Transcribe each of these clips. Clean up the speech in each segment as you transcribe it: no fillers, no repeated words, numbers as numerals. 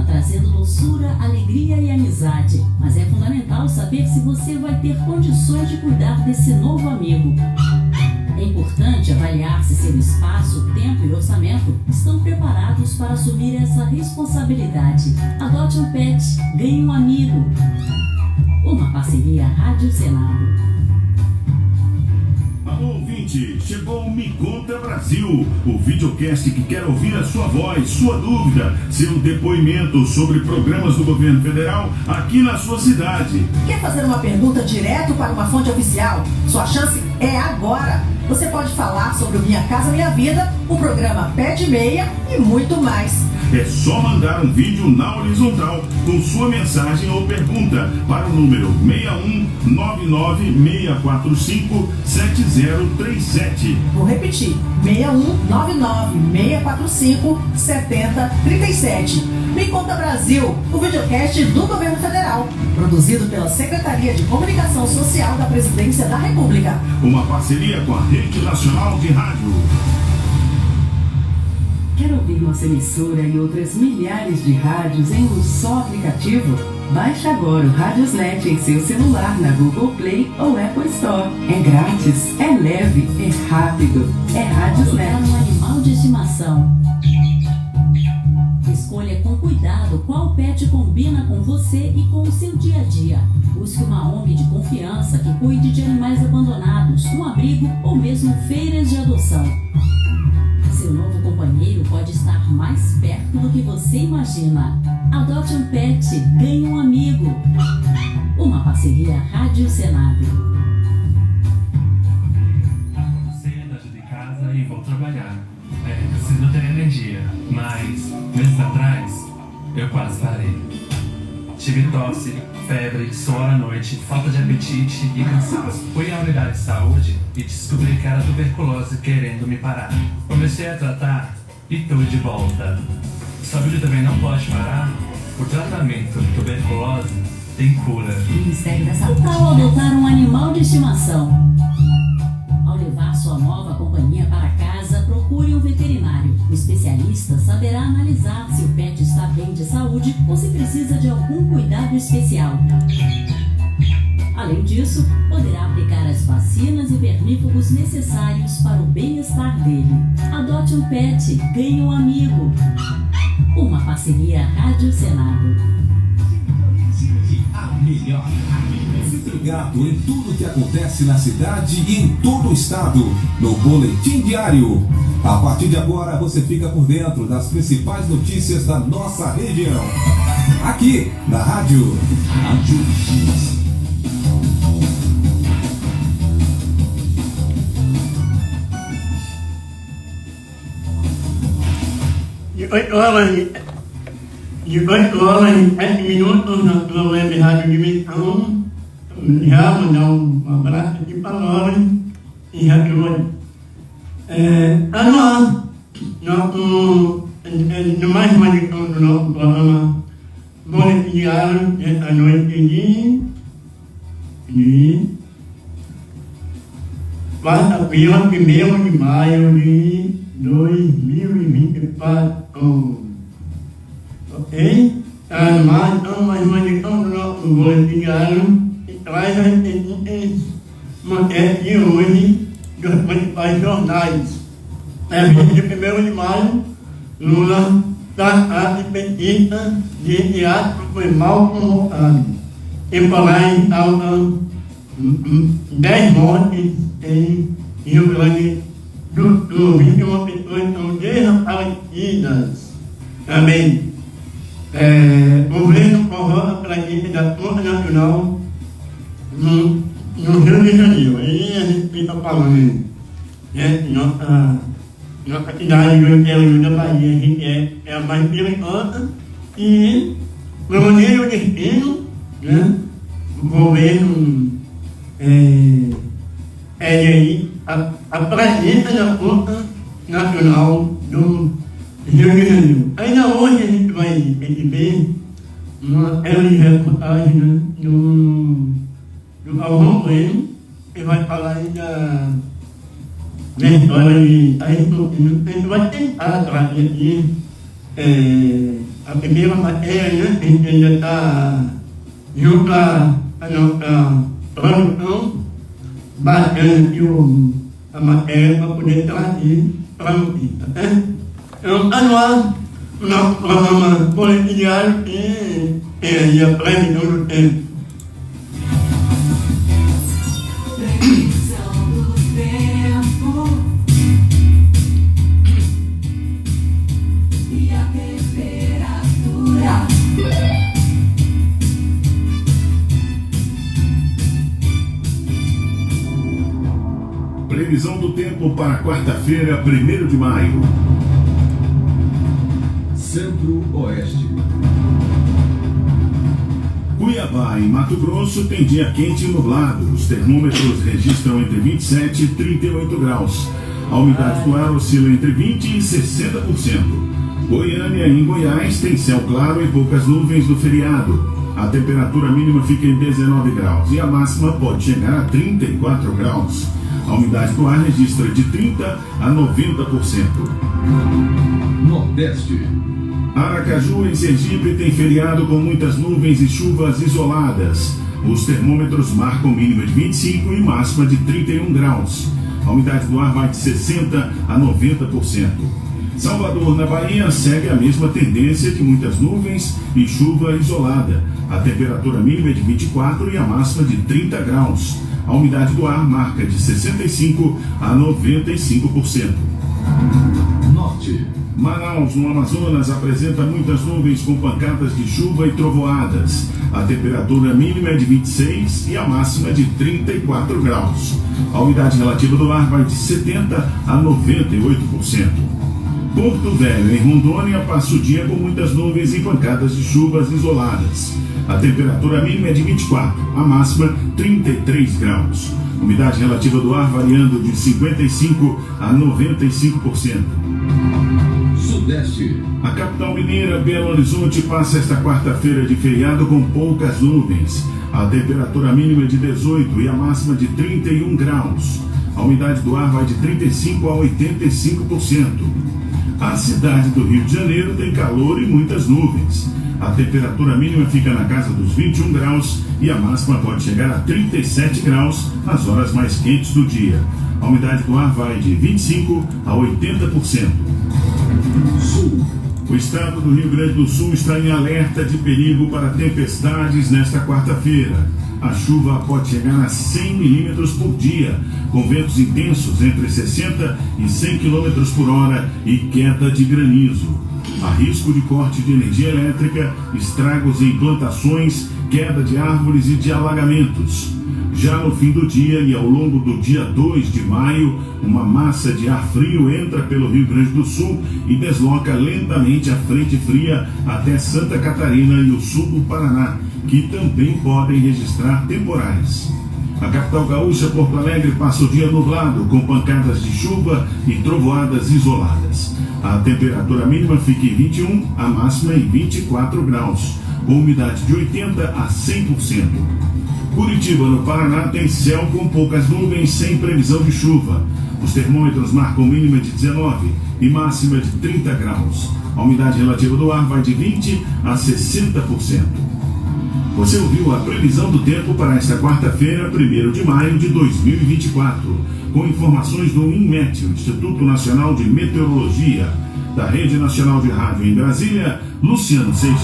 trazendo doçura, alegria e amizade. Mas é fundamental saber se você vai ter condições de cuidar desse novo amigo. É importante avaliar se seu espaço, tempo e orçamento estão preparados para assumir essa responsabilidade. Adote um pet, ganhe um amigo. Uma parceria Rádio Senado. Alô, ouvinte, chegou o Me Conta Brasil, o videocast que quer ouvir a sua voz, sua dúvida, seu depoimento sobre programas do governo federal aqui na sua cidade. Quer fazer uma pergunta direto para uma fonte oficial? Sua chance é agora. Você pode falar sobre o Minha Casa Minha Vida, o programa Pé de Meia e muito mais. É só mandar um vídeo na horizontal com sua mensagem ou pergunta para o número 61996457037. Vou repetir, 61996457037. Me Conta Brasil, o videocast do Governo Federal, produzido pela Secretaria de Comunicação Social da Presidência da República. Uma parceria com a Rede Nacional de Rádio. Quer ouvir nossa emissora e outras milhares de rádios em um só aplicativo? Baixe agora o Radiosnet em seu celular na Google Play ou Apple Store. É grátis, é leve, é rápido. É Radiosnet. Adotar um animal de estimação. Escolha com cuidado qual pet combina com você e com o seu dia a dia. Busque uma ONG de confiança que cuide de animais abandonados, um abrigo ou mesmo feiras de adoção. Seu novo companheiro pode estar mais perto do que você imagina. Adote um pet, ganhe um amigo. Uma parceria Rádio Senado. Saí de casa e vou trabalhar. Preciso ter energia, mas meses atrás eu quase parei. Tive tosse, febre, suor à noite, falta de apetite e cansaço. Fui à unidade de saúde e descobri que era tuberculose querendo me parar. Comecei a tratar e tô de volta. Saúde também não pode parar. O tratamento de tuberculose tem cura. Ministério da Saúde. Que tal adotar um animal de estimação? Ao levar sua nova companhia para casa, procure um veterinário. O especialista saberá analisar se o pet está bem de saúde ou se precisa de algum cuidado especial. Além disso, poderá aplicar as vacinas e vermífugos necessários para o bem-estar dele. Adote um pet, ganhe um amigo. Uma parceria Rádio Senado. A melhor. Fique ligado em tudo que acontece na cidade e em todo o estado, no Boletim Diário. A partir de agora você fica por dentro das principais notícias da nossa região. Aqui na Rádio X. De 8 horas e 7 minutos na sua web Rádio Dimensão. Já mandar um abraço aqui para nós e já que hoje. No mais uma edição do nosso programa Boletim Diário, esta noite de quarta-feira, 1º de maio de 2024. Ok? Mais uma edição do nosso Boletim Diário que traz as seguintes manchetes de hoje dos principais jornais. É 1º de maio, Lula trata petista de teatro foi mal convocado. E falar em alta 10 mortes em Rio Grande do Sul. 21 pessoas estão desaparecidas. Também, o governo prorroga a prática da Força Nacional no Rio de Janeiro. Aí a gente fica falando, nossa cidade do interior da Bahia, a gente é a mais perigosa e, no maneiro destino, o governo aí a presença da Força Nacional do Rio de Janeiro. Ainda hoje a gente vai perceber uma série de reportagens do Galvão Bueno, que vai falar aí da história de a gente vai tentar trazer aqui a primeira matéria, ainda está junto à nossa produção, batendo a matéria para poder trazer para a notícia. Então, anual, o nosso programa Boletim Diário e a previsão do tempo. Previsão do tempo para quarta-feira, 1º de maio. Centro-Oeste. Cuiabá, em Mato Grosso, tem dia quente e nublado. Os termômetros registram entre 27 e 38 graus. A umidade do ar oscila entre 20% e 60%. Goiânia, em Goiás, tem céu claro e poucas nuvens no feriado. A temperatura mínima fica em 19 graus e a máxima pode chegar a 34 graus. A umidade do ar registra de 30% a 90%. Nordeste. Aracaju, em Sergipe, tem feriado com muitas nuvens e chuvas isoladas. Os termômetros marcam mínima de 25 e máxima de 31 graus. A umidade do ar vai de 60% a 90%. Salvador, na Bahia, segue a mesma tendência de muitas nuvens e chuva isolada. A temperatura mínima é de 24 e a máxima de 30 graus. A umidade do ar marca de 65% a 95%. Norte. Manaus, no Amazonas, apresenta muitas nuvens com pancadas de chuva e trovoadas. A temperatura mínima é de 26 e a máxima de 34 graus. A umidade relativa do ar vai de 70% a 98%. Porto Velho, em Rondônia, passa o dia com muitas nuvens e pancadas de chuvas isoladas. A temperatura mínima é de 24, a máxima 33 graus. Umidade relativa do ar variando de 55% a 95%. Sudeste. A capital mineira, Belo Horizonte, passa esta quarta-feira de feriado com poucas nuvens. A temperatura mínima é de 18 e a máxima de 31 graus. A umidade do ar vai de 35% a 85%. A cidade do Rio de Janeiro tem calor e muitas nuvens. A temperatura mínima fica na casa dos 21 graus e a máxima pode chegar a 37 graus nas horas mais quentes do dia. A umidade do ar vai de 25% a 80%. Sul. O estado do Rio Grande do Sul está em alerta de perigo para tempestades nesta quarta-feira. A chuva pode chegar a 100 milímetros por dia, com ventos intensos entre 60 e 100 km por hora e queda de granizo. Há risco de corte de energia elétrica, estragos em plantações, queda de árvores e de alagamentos. Já no fim do dia e ao longo do dia 2 de maio, uma massa de ar frio entra pelo Rio Grande do Sul e desloca lentamente a frente fria até Santa Catarina e o sul do Paraná, que também podem registrar temporais. A capital gaúcha, Porto Alegre, passa o dia nublado, com pancadas de chuva e trovoadas isoladas. A temperatura mínima fica em 21, a máxima em 24 graus, com umidade de 80% a 100%. Curitiba, no Paraná, tem céu com poucas nuvens, sem previsão de chuva. Os termômetros marcam mínima de 19 e máxima de 30 graus. A umidade relativa do ar vai de 20% a 60%. Você ouviu a previsão do tempo para esta quarta-feira, 1º de maio de 2024, com informações do INMET, o Instituto Nacional de Meteorologia, da Rede Nacional de Rádio em Brasília, Luciano Seixas.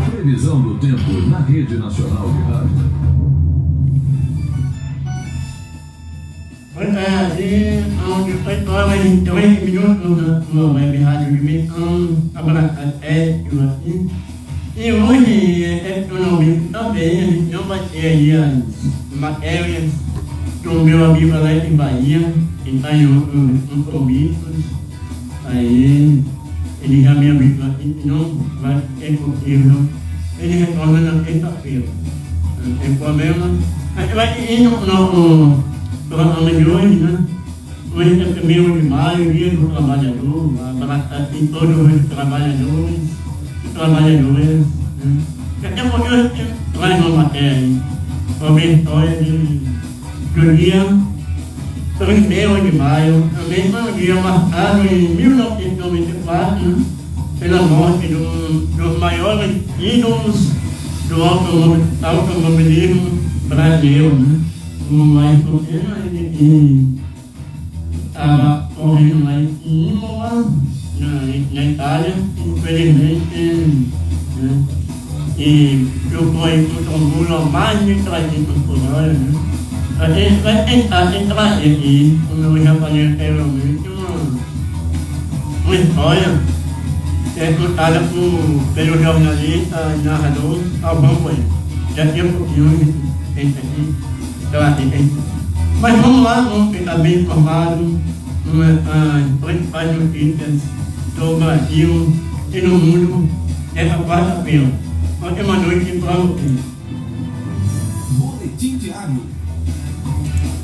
Previsão do tempo na Rede Nacional de Rádio. Hoje, onde foi agora em 3 minutos no web rádio de Missão, abraço assim. E hoje, economia também, a gente não vai ter aí as matérias do meu amigo lá em Bahia, que está em um compromisso. Aí, ele já me avisou assim que não vai ter possível. Ele retorna na terça-feira. Não tem problema. A gente vai ir no programa de hoje, né? Hoje é 1º de maio, dia do trabalhador, abraçar assim todos os trabalhadores. Trabalhadores. Até porque a gente traz uma matéria sobre a história do dia 1º de maio, também foi um dia marcado em 1994, pela morte dos maiores ídolos do automobilismo brasileiro, né? O Michael ele estava correndo lá em Imola, na Itália, infelizmente, né? E eu fui com um muro mais de 300 por hora, né? A gente vai tentar entrar aqui, como eu já falei anteriormente, uma história que é contada pelo jornalista e narrador Albão Coelho. Já tinha um pouquinho de gente aqui, então assim, mas vamos lá, vamos ficar bem informados as principais notícias do Brasil e do mundo nessa quarta-feira. Ótima noite para vocês. Boletim Diário.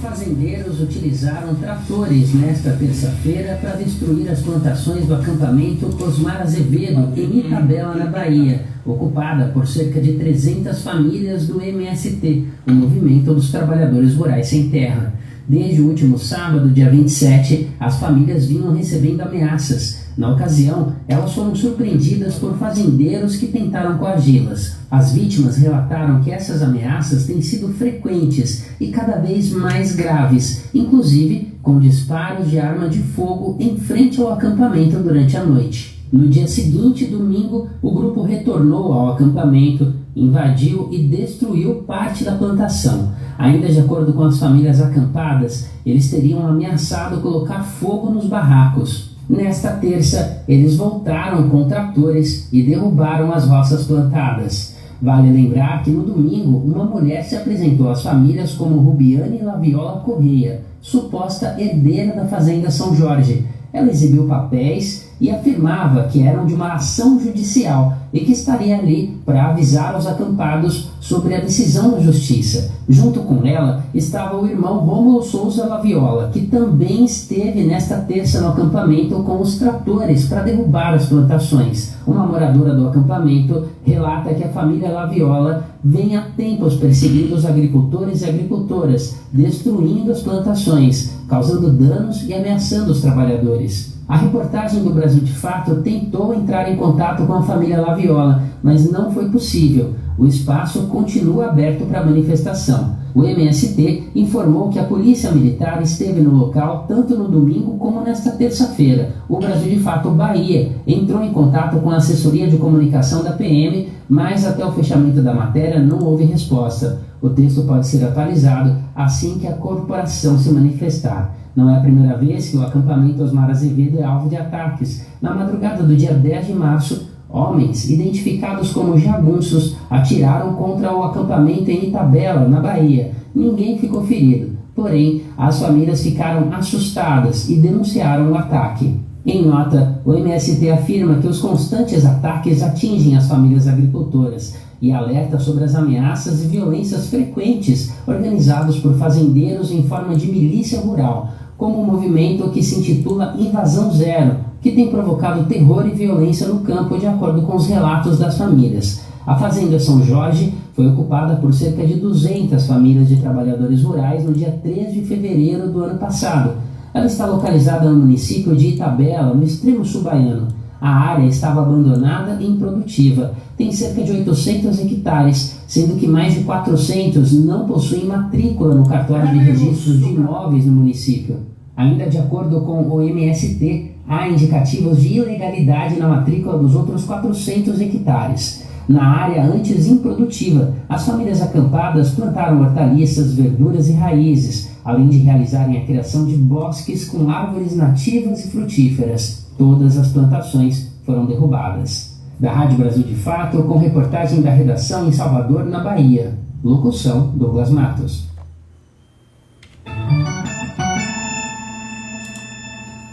Fazendeiros utilizaram tratores nesta terça-feira para destruir as plantações do acampamento Osmar Azevedo, em Itabela, na Bahia, ocupada por cerca de 300 famílias do MST, o Movimento dos Trabalhadores Rurais Sem Terra. Desde o último sábado, dia 27, as famílias vinham recebendo ameaças. Na ocasião, elas foram surpreendidas por fazendeiros que tentaram coagi-las. As vítimas relataram que essas ameaças têm sido frequentes e cada vez mais graves, inclusive com disparos de arma de fogo em frente ao acampamento durante a noite. No dia seguinte, domingo, o grupo retornou ao acampamento, invadiu e destruiu parte da plantação. Ainda de acordo com as famílias acampadas, eles teriam ameaçado colocar fogo nos barracos. Nesta terça, eles voltaram com tratores e derrubaram as roças plantadas. Vale lembrar que no domingo, uma mulher se apresentou às famílias como Rubiane Laviola Correia, suposta herdeira da Fazenda São Jorge. Ela exibiu papéis e afirmava que eram de uma ação judicial e que estaria ali para avisar os acampados sobre a decisão da justiça. Junto com ela estava o irmão Rômulo Souza Laviola, que também esteve nesta terça no acampamento com os tratores para derrubar as plantações. Uma moradora do acampamento relata que a família Laviola vem há tempos perseguindo os agricultores e agricultoras, destruindo as plantações, causando danos e ameaçando os trabalhadores. A reportagem do Brasil de Fato tentou entrar em contato com a família Laviola, mas não foi possível. O espaço continua aberto para manifestação. O MST informou que a Polícia Militar esteve no local tanto no domingo como nesta terça-feira. O Brasil de Fato Bahia entrou em contato com a assessoria de comunicação da PM, mas até o fechamento da matéria não houve resposta. O texto pode ser atualizado assim que a corporação se manifestar. Não é a primeira vez que o acampamento Osmar Azevedo é alvo de ataques. Na madrugada do dia 10 de março, homens identificados como jagunços atiraram contra o acampamento em Itabela, na Bahia. Ninguém ficou ferido, porém as famílias ficaram assustadas e denunciaram o ataque. Em nota, o MST afirma que os constantes ataques atingem as famílias agricultoras e alerta sobre as ameaças e violências frequentes organizados por fazendeiros em forma de milícia rural, como um movimento que se intitula Invasão Zero, que tem provocado terror e violência no campo de acordo com os relatos das famílias. A Fazenda São Jorge foi ocupada por cerca de 200 famílias de trabalhadores rurais no dia 3 de fevereiro do ano passado. Ela está localizada no município de Itabela, no extremo sul baiano. A área estava abandonada e improdutiva. Tem cerca de 800 hectares, sendo que mais de 400 não possuem matrícula no cartório de registros de imóveis no município. Ainda de acordo com o MST, há indicativos de ilegalidade na matrícula dos outros 400 hectares. Na área antes improdutiva, as famílias acampadas plantaram hortaliças, verduras e raízes, além de realizarem a criação de bosques com árvores nativas e frutíferas. Todas as plantações foram derrubadas. Da Rádio Brasil de Fato, com reportagem da redação em Salvador, na Bahia. Locução, Douglas Matos.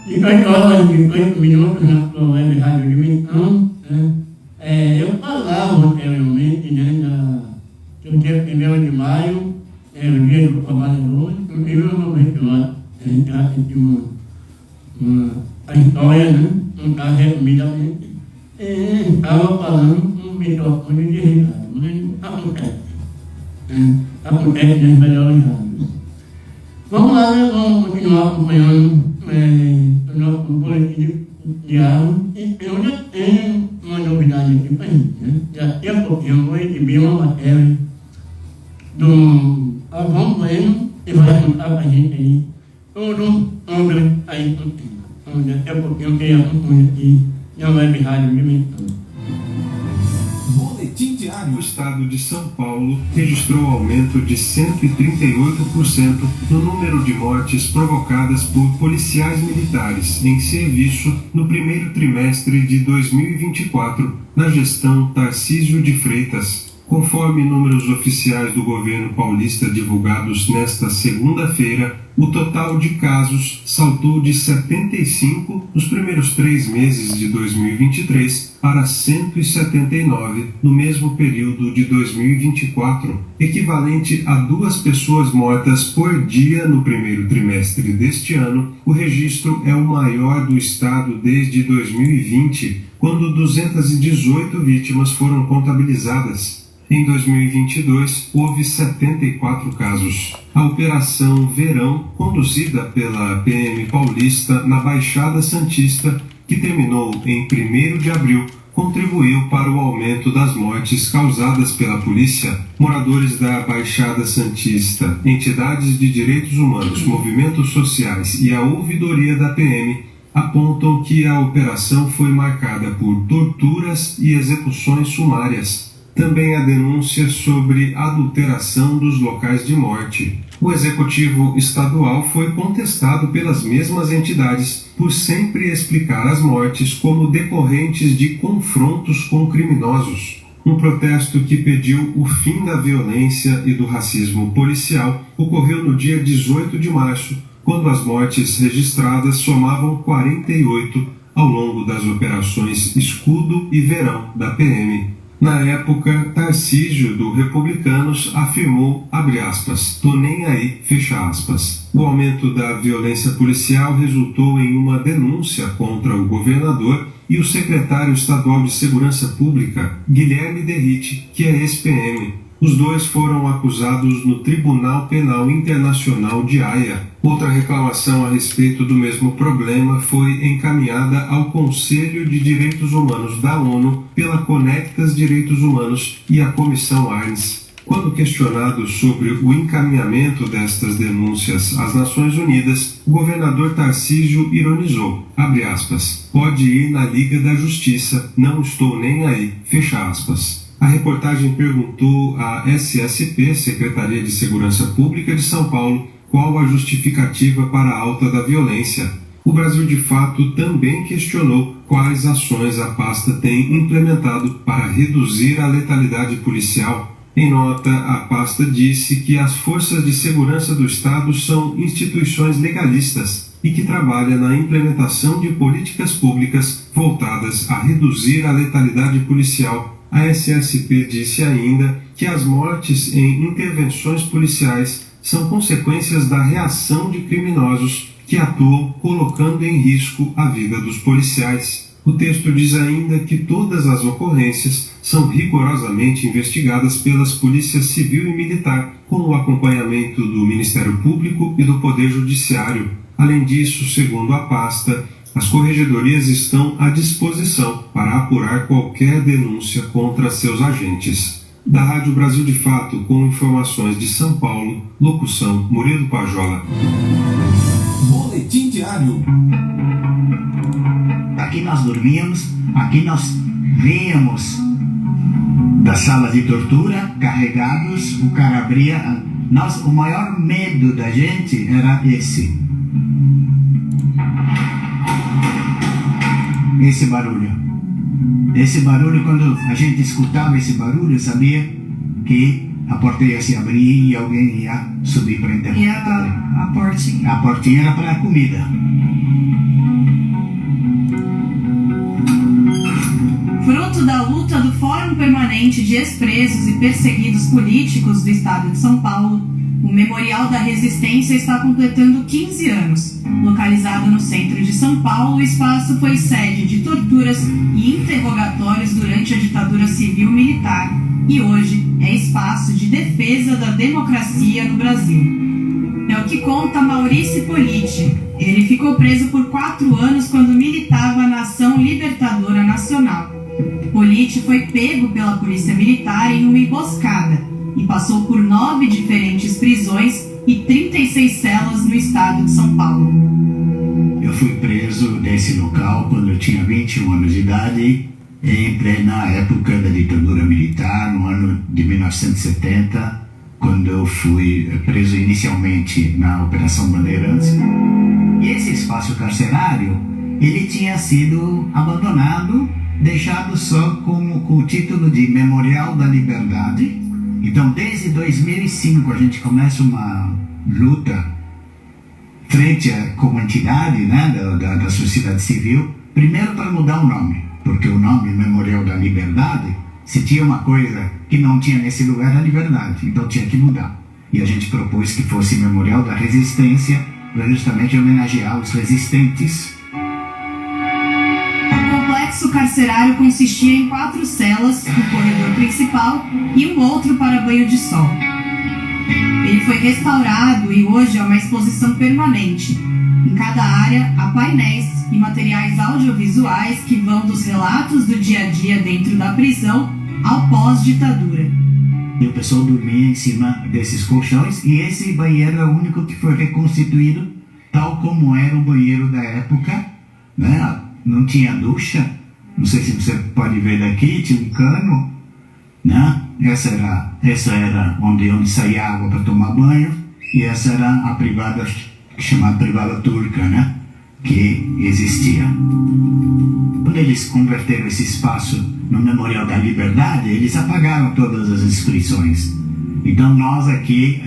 E 8 horas e 18 minutos na sua web Rádio Dimensão, eu falava anteriormente, que o dia 1º de maio é o dia do trabalhador, e eu vou mencionar a história, não resumidamente, estava falando com o microfone de Ricardo, mas acontece nas melhores rádios. Vamos lá, vamos continuar acompanhando o nosso boletim diário, e eu já tenho uma novidade aqui para a gente, né? Daqui a pouco eu vou exibir uma matéria do Avon Bueno e vai contar para a gente aí tudo sobre a incultura. Então, daqui a pouco eu queria concluir aqui na Web Rádio Pimentão. Boletim Diário. O estado de São Paulo registrou aumento de 138% no número de mortes provocadas por policiais militares em serviço no primeiro trimestre de 2024, na gestão Tarcísio de Freitas. Conforme números oficiais do governo paulista divulgados nesta segunda-feira, o total de casos saltou de 75 nos primeiros 3 meses de 2023 para 179 no mesmo período de 2024, equivalente a 2 pessoas mortas por dia no primeiro trimestre deste ano. O registro é o maior do estado desde 2020, quando 218 vítimas foram contabilizadas. Em 2022, houve 74 casos. A Operação Verão, conduzida pela PM paulista na Baixada Santista, que terminou em 1º de abril, contribuiu para o aumento das mortes causadas pela polícia. Moradores da Baixada Santista, entidades de direitos humanos, movimentos sociais e a ouvidoria da PM apontam que a operação foi marcada por torturas e execuções sumárias. Também há denúncias sobre adulteração dos locais de morte. O executivo estadual foi contestado pelas mesmas entidades por sempre explicar as mortes como decorrentes de confrontos com criminosos. Um protesto que pediu o fim da violência e do racismo policial ocorreu no dia 18 de março, quando as mortes registradas somavam 48 ao longo das operações Escudo e Verão da PM. Na época, Tarcísio, do Republicanos, afirmou, abre aspas, tô nem aí, fecha aspas. O aumento da violência policial resultou em uma denúncia contra o governador e o secretário estadual de Segurança Pública, Guilherme Derrite, que é ex-PM. Os dois foram acusados no Tribunal Penal Internacional de Haia. Outra reclamação a respeito do mesmo problema foi encaminhada ao Conselho de Direitos Humanos da ONU pela Conectas Direitos Humanos e a Comissão Arns. Quando questionado sobre o encaminhamento destas denúncias às Nações Unidas, o governador Tarcísio ironizou, abre aspas, pode ir na Liga da Justiça, não estou nem aí, fecha aspas. A reportagem perguntou à SSP, Secretaria de Segurança Pública de São Paulo, qual a justificativa para a alta da violência. O Brasil de Fato também questionou quais ações a pasta tem implementado para reduzir a letalidade policial. Em nota, a pasta disse que as forças de segurança do Estado são instituições legalistas e que trabalha na implementação de políticas públicas voltadas a reduzir a letalidade policial. A SSP disse ainda que as mortes em intervenções policiais são consequências da reação de criminosos que atuam colocando em risco a vida dos policiais. O texto diz ainda que todas as ocorrências são rigorosamente investigadas pelas polícias civil e militar, com o acompanhamento do Ministério Público e do Poder Judiciário. Além disso, segundo a pasta, as corregedorias estão à disposição para apurar qualquer denúncia contra seus agentes. Da Rádio Brasil de Fato, com informações de São Paulo, locução Murilo Pajola. Boletim Diário. Aqui nós dormíamos, aqui nós víamos das salas de tortura, carregados, o cara abria. O maior medo da gente era esse barulho. Esse barulho, quando a gente escutava esse barulho, sabia que a porta ia se abrir e alguém ia subir para interrogatório. E a portinha? A portinha era para a comida. Fruto da luta do Fórum Permanente de Ex-Presos e Perseguidos Políticos do Estado de São Paulo, o Memorial da Resistência está completando 15 anos. Localizado no centro de São Paulo, o espaço foi sede de torturas e interrogatórios durante a ditadura civil-militar e hoje é espaço de defesa da democracia no Brasil. É o que conta Maurício Politi. Ele ficou preso por 4 anos quando militava na Ação Libertadora Nacional. Politi foi pego pela polícia militar em uma emboscada e passou por 9 diferentes prisões e 36 celas no estado de São Paulo. Eu fui preso nesse local quando eu tinha 21 anos de idade, em plena época da ditadura militar, no ano de 1970, quando eu fui preso inicialmente na Operação Bandeirantes. E esse espaço carcerário, ele tinha sido abandonado, deixado só com o título de Memorial da Liberdade. Então, desde 2005, a gente começa uma luta frente como entidade, né, da sociedade civil, primeiro para mudar o nome, porque o nome Memorial da Liberdade, se tinha uma coisa que não tinha nesse lugar, era a liberdade, então tinha que mudar. E a gente propôs que fosse Memorial da Resistência, para justamente homenagear os resistentes. O complexo carcerário consistia em 4 celas, um corredor principal e um outro para banho de sol. Ele foi restaurado e hoje é uma exposição permanente. Em cada área há painéis e materiais audiovisuais que vão dos relatos do dia a dia dentro da prisão ao pós-ditadura. E o pessoal dormia em cima desses colchões e esse banheiro é o único que foi reconstituído tal como era o banheiro da época, né? Não tinha ducha, não sei se você pode ver daqui, tinha um cano, né? Essa era onde saía água para tomar banho, e essa era a privada, chamada privada turca, né? Que existia. Quando eles converteram esse espaço no Memorial da Liberdade, eles apagaram todas as inscrições. Então nós aqui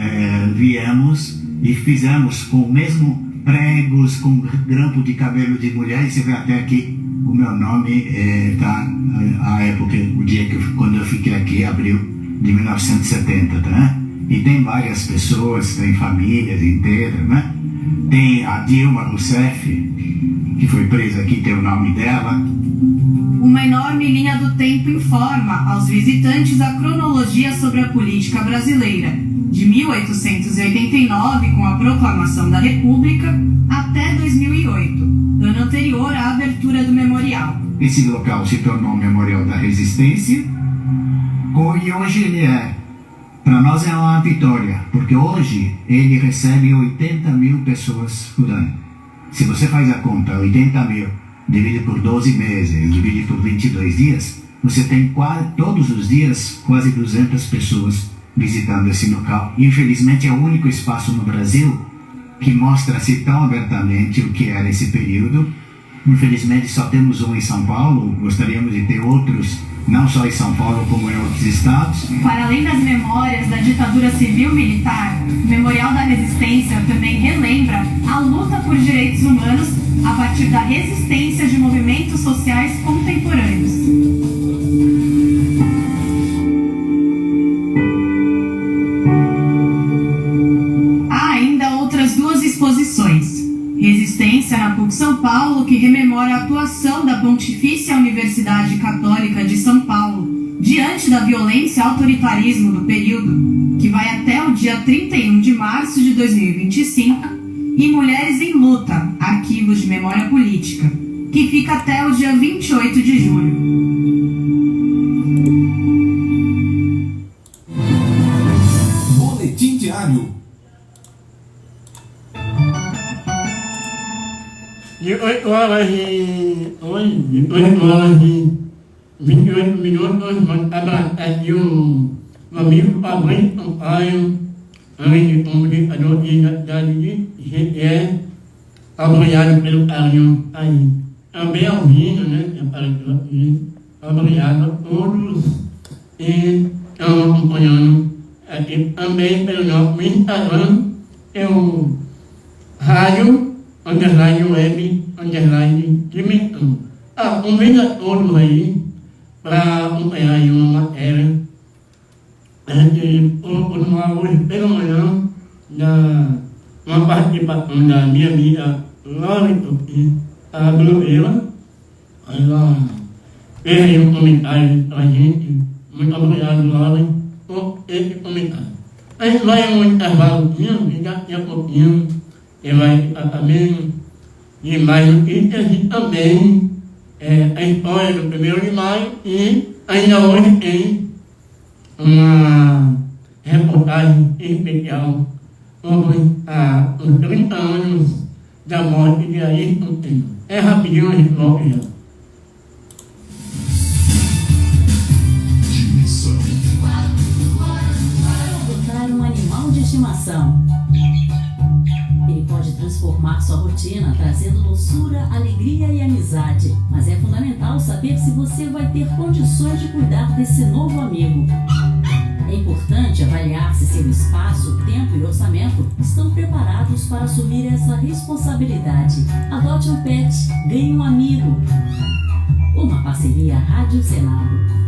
viemos e fizemos com o mesmo pregos, com grampo de cabelo de mulher, e você vê até aqui o meu nome, tá, a época, o dia quando eu fiquei aqui, abril de 1970, tá? E tem várias pessoas, tem famílias inteiras, né? Tem a Dilma Rousseff, que foi presa aqui, tem o nome dela. Uma enorme linha do tempo informa aos visitantes a cronologia sobre a política brasileira, de 1889, com a proclamação da República, até 2008, ano anterior à abertura do memorial. Esse local se tornou o Memorial da Resistência, e hoje ele para nós é uma vitória, porque hoje ele recebe 80 mil pessoas por ano. Se você faz a conta, 80 mil dividido por 12 meses, dividido por 22 dias, você tem todos os dias quase 200 pessoas visitando esse local. Infelizmente é o único espaço no Brasil que mostra-se tão abertamente o que era esse período. Infelizmente só temos um em São Paulo, gostaríamos de ter outros, não só em São Paulo como em outros estados. Para além das memórias da ditadura civil-militar, o Memorial da Resistência também relembra a luta por direitos humanos a partir da resistência de movimentos sociais contemporâneos. Há ainda outras 2 exposições. Resistência na PUC São Paulo, que rememora a atuação da Pontifícia Universidade Católica de São Paulo diante da violência e autoritarismo do período, que vai até o dia 31 de março de 2025, e Mulheres em Luta, Arquivos de Memória Política, que fica até o dia 28 de julho. Boletim Diário. De 8 horas e 28 minutos, mandava aqui um amigo para mãe São Paulo, além de comunicador de identidade de GE, obrigado pelo carinho aí. Também ouvindo, né, que apareceu aqui, obrigado a todos e estão acompanhando aqui também pelo nosso Instagram, o rádio _web dimensão. Convido a todos aí para acompanhar aí uma matéria. A gente continuar hoje pela manhã uma participação da minha amiga Lore, a blogueira. Ela fez aí um comentário para a gente. Muito obrigado, Lore, por esse comentário. A gente vai um intervalozinho, e daqui a pouquinho você vai ficar sabendo de mais notícias e também a história do 1º de maio e ainda hoje tem uma reportagem especial sobre os 30 anos da morte de Ayrton Senna. É rapidinho a gente volta já. Adotar um animal de estimação. Ele pode transformar sua rotina, trazendo doçura, alegria e amizade. Mas é fundamental saber se você vai ter condições de cuidar desse novo amigo. É importante avaliar se seu espaço, tempo e orçamento estão preparados para assumir essa responsabilidade. Adote um pet, ganhe um amigo. Uma parceria Rádio Senado.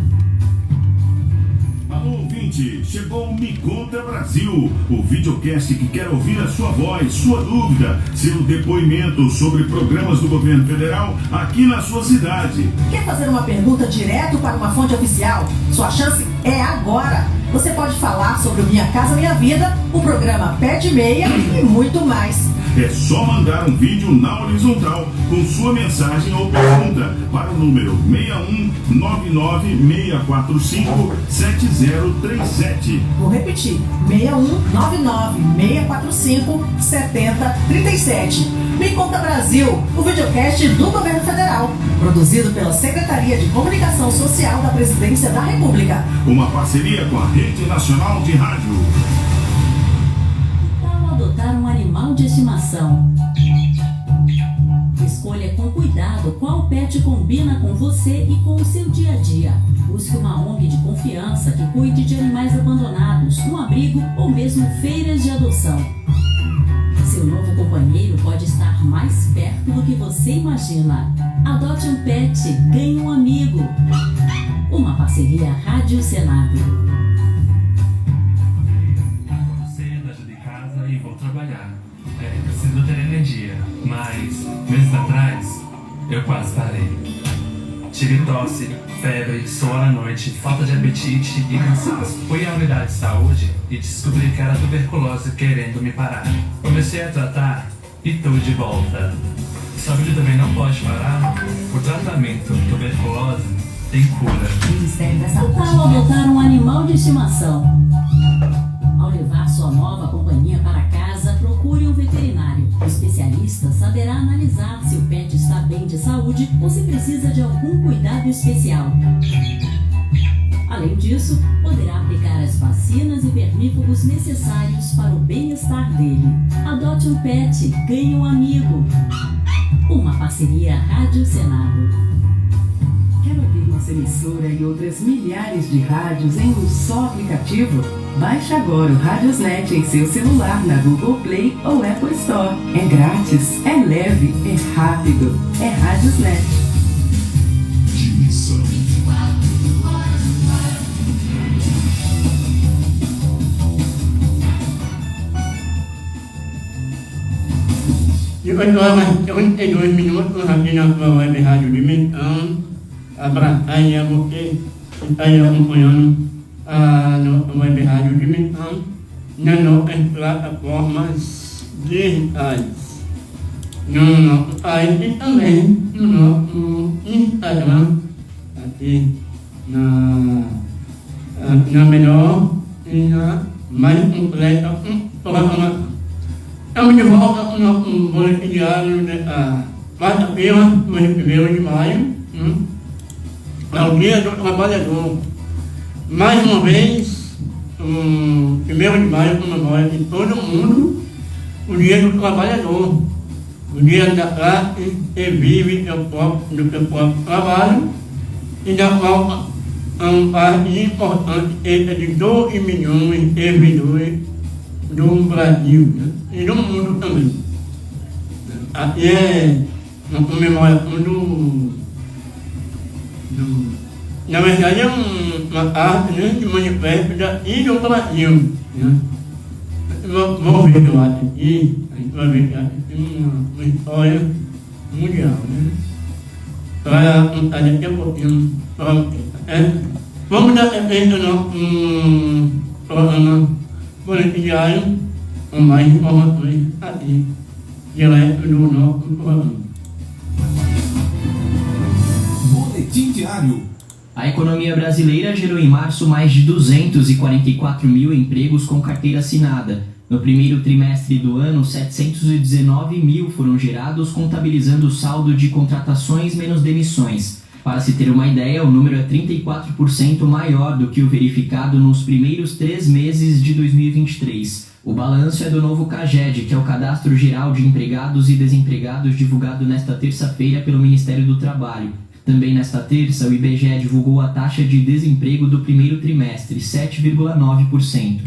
Alô, ouvinte, chegou o Me Conta Brasil, o videocast que quer ouvir a sua voz, sua dúvida, seu depoimento sobre programas do governo federal aqui na sua cidade. Quer fazer uma pergunta direto para uma fonte oficial? Sua chance é agora. Você pode falar sobre o Minha Casa Minha Vida, o programa Pede Meia e muito mais. É só mandar um vídeo na horizontal com sua mensagem ou pergunta para o número 61996457037. Vou repetir, 61996457037. Me Conta Brasil, o videocast do Governo Federal, produzido pela Secretaria de Comunicação Social da Presidência da República. Uma parceria com a Rede Nacional de Rádio. Adotar um animal de estimação. Escolha com cuidado qual pet combina com você e com o seu dia a dia. Busque uma ONG de confiança que cuide de animais abandonados, um abrigo ou mesmo feiras de adoção. Seu novo companheiro pode estar mais perto do que você imagina. Adote um pet, ganhe um amigo. Uma parceria Rádio Senado. E vou trabalhar. Preciso ter energia, mas meses atrás eu quase parei. Tive tosse, febre, suor à noite, falta de apetite e cansaço. Fui à unidade de saúde e descobri que era tuberculose querendo me parar. Comecei a tratar e tudo de volta. Saúde também não pode parar. O tratamento tuberculose tem cura. Que tal adotar um animal de estimação? Ao levar sua nova companhia para casa, procure um veterinário. O especialista saberá analisar se o pet está bem de saúde ou se precisa de algum cuidado especial. Além disso, poderá aplicar as vacinas e vermífugos necessários para o bem-estar dele. Adote um pet, ganhe um amigo. Uma parceria Rádio Senado. Quer ouvir nossa emissora e outras milhares de rádios em um só aplicativo? Baixe agora o Radiosnet em seu celular na Google Play ou Apple Store. É grátis, é leve, é rápido. É Radiosnet. Dimensão. Depois nós mais 32 minutos aqui na sua web Rádio Dimensão. Abraçar a você que está acompanhando a nossa web Rádio Dimensão nas nossas plataformas digitais, no nosso site e também no nosso Instagram, aqui na melhor e na mais completa programação. Estamos de volta com o nosso boletim diário dessa quarta-feira, 1º de maio. É o Dia do Trabalhador. Mais uma vez, o 1º de maio comemora em todo o mundo o Dia do Trabalhador, o dia da classe que vive do seu próprio trabalho e da qual uma parte importante cerca de 12 milhões de servidores do Brasil, né? E do mundo também. Aqui é uma comemoração na verdade é uma arte, né, que manifesta daqui do Brasil, né? Vou ver o ato aqui, a gente vai ver que tem uma história mundial, né? Para contar daqui a pouquinho para vocês. Vamos dar sequência ao nosso programa boletim diário com mais informações aqui, direto do nosso programa. Boletim Diário. A economia brasileira gerou em março mais de 244 mil empregos com carteira assinada. No primeiro trimestre do ano, 719 mil foram gerados, contabilizando o saldo de contratações menos demissões. Para se ter uma ideia, o número é 34% maior do que o verificado nos primeiros 3 meses de 2023. O balanço é do novo CAGED, que é o Cadastro Geral de Empregados e Desempregados, divulgado nesta terça-feira pelo Ministério do Trabalho. Também nesta terça, o IBGE divulgou a taxa de desemprego do primeiro trimestre, 7,9%.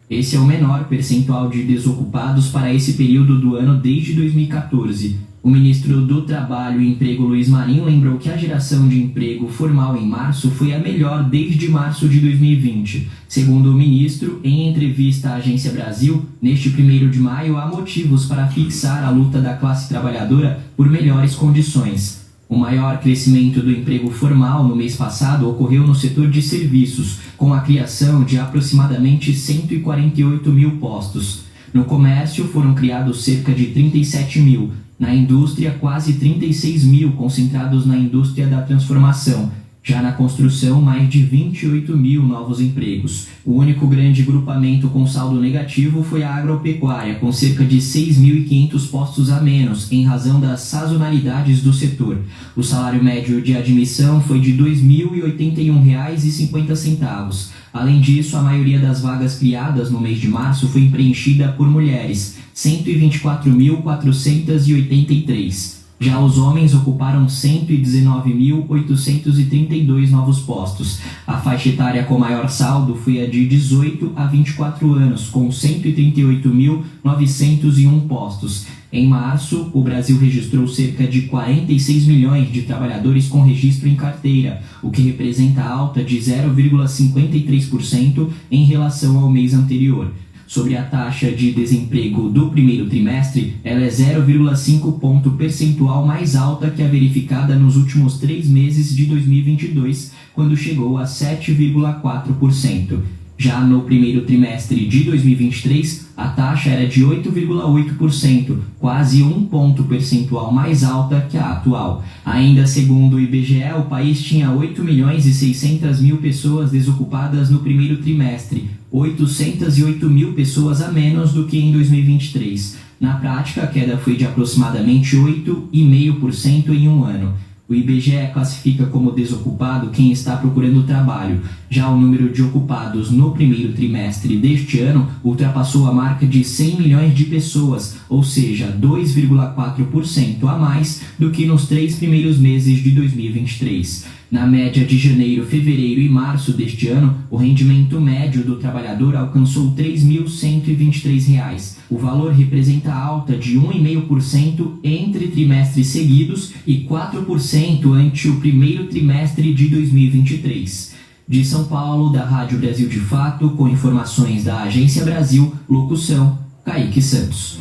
Esse é o menor percentual de desocupados para esse período do ano desde 2014. O ministro do Trabalho e Emprego, Luiz Marinho, lembrou que a geração de emprego formal em março foi a melhor desde março de 2020. Segundo o ministro, em entrevista à Agência Brasil, neste 1º de maio há motivos para fixar a luta da classe trabalhadora por melhores condições. O maior crescimento do emprego formal no mês passado ocorreu no setor de serviços, com a criação de aproximadamente 148 mil postos. No comércio foram criados cerca de 37 mil, na indústria quase 36 mil, concentrados na indústria da transformação. Já na construção, mais de 28 mil novos empregos. O único grande grupamento com saldo negativo foi a agropecuária, com cerca de 6.500 postos a menos, em razão das sazonalidades do setor. O salário médio de admissão foi de R$ 2.081,50. Além disso, a maioria das vagas criadas no mês de março foi preenchida por mulheres, 124.483. Já os homens ocuparam 119.832 novos postos. A faixa etária com maior saldo foi a de 18 a 24 anos, com 138.901 postos. Em março, o Brasil registrou cerca de 46 milhões de trabalhadores com registro em carteira, o que representa alta de 0,53% em relação ao mês anterior. Sobre a taxa de desemprego do primeiro trimestre, ela é 0,5 ponto percentual mais alta que a verificada nos últimos 3 meses de 2022, quando chegou a 7,4%. Já no primeiro trimestre de 2023, a taxa era de 8,8%, quase 1 ponto percentual mais alta que a atual. Ainda segundo o IBGE, o país tinha 8.600.000 pessoas desocupadas no primeiro trimestre, 808 mil pessoas a menos do que em 2023. Na prática, a queda foi de aproximadamente 8,5% em um ano. O IBGE classifica como desocupado quem está procurando trabalho. Já o número de ocupados no primeiro trimestre deste ano ultrapassou a marca de 100 milhões de pessoas, ou seja, 2,4% a mais do que nos 3 primeiros meses de 2023. Na média de janeiro, fevereiro e março deste ano, o rendimento médio do trabalhador alcançou R$ 3.123. O valor representa alta de 1,5% entre trimestres seguidos e 4% ante o primeiro trimestre de 2023. De São Paulo, da Rádio Brasil de Fato, com informações da Agência Brasil, locução Kaique Santos.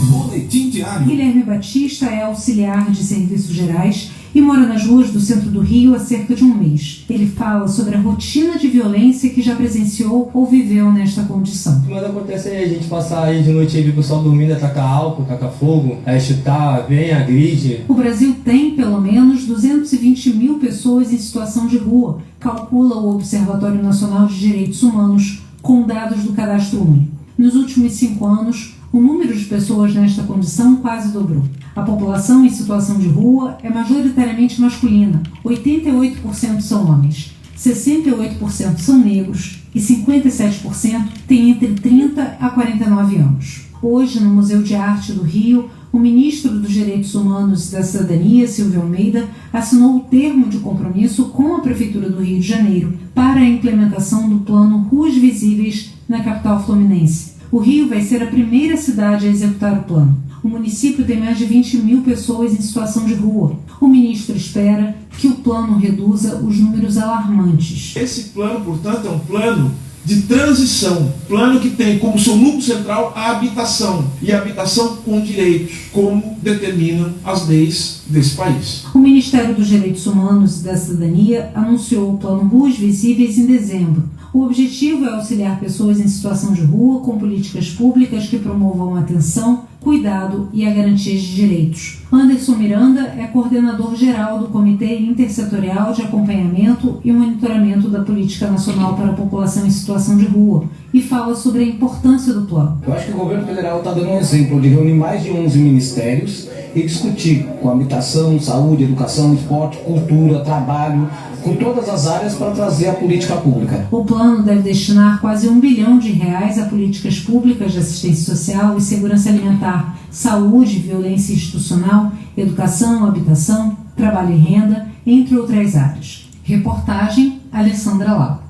Boletim Diário. Guilherme Batista é auxiliar de serviços gerais e mora nas ruas do centro do Rio há cerca de um mês. Ele fala sobre a rotina de violência que já presenciou ou viveu nesta condição. Quando acontece aí a gente passar aí de noite e ver o pessoal dormindo, tacar álcool, tacar fogo, chutar, vem, agride. O Brasil tem pelo menos 220 mil pessoas em situação de rua, calcula o Observatório Nacional de Direitos Humanos, com dados do Cadastro Único. Nos últimos 5 anos, o número de pessoas nesta condição quase dobrou. A população em situação de rua é majoritariamente masculina, 88% são homens, 68% são negros e 57% têm entre 30 a 49 anos. Hoje, no Museu de Arte do Rio, o ministro dos Direitos Humanos e da Cidadania, Silvio Almeida, assinou o termo de compromisso com a Prefeitura do Rio de Janeiro para a implementação do plano Ruas Visíveis na capital fluminense. O Rio vai ser a primeira cidade a executar o plano. O município tem mais de 20 mil pessoas em situação de rua. O ministro espera que o plano reduza os números alarmantes. Esse plano, portanto, é um plano de transição, plano que tem como seu núcleo central a habitação, e a habitação com direitos, como determinam as leis desse país. O Ministério dos Direitos Humanos e da Cidadania anunciou o plano Ruas Visíveis em dezembro. O objetivo é auxiliar pessoas em situação de rua com políticas públicas que promovam a atenção, cuidado e a garantia de direitos. Anderson Miranda é coordenador geral do Comitê Intersetorial de Acompanhamento e Monitoramento da Política Nacional para a População em Situação de Rua e fala sobre a importância do plano. Eu acho que o governo federal está dando um exemplo de reunir mais de 11 ministérios e discutir com habitação, saúde, educação, esporte, cultura, trabalho, com todas as áreas para trazer a política pública. O plano deve destinar quase R$1 bilhão a políticas públicas de assistência social e segurança alimentar, saúde, violência institucional, educação, habitação, trabalho e renda, entre outras áreas. Reportagem Alessandra Lau.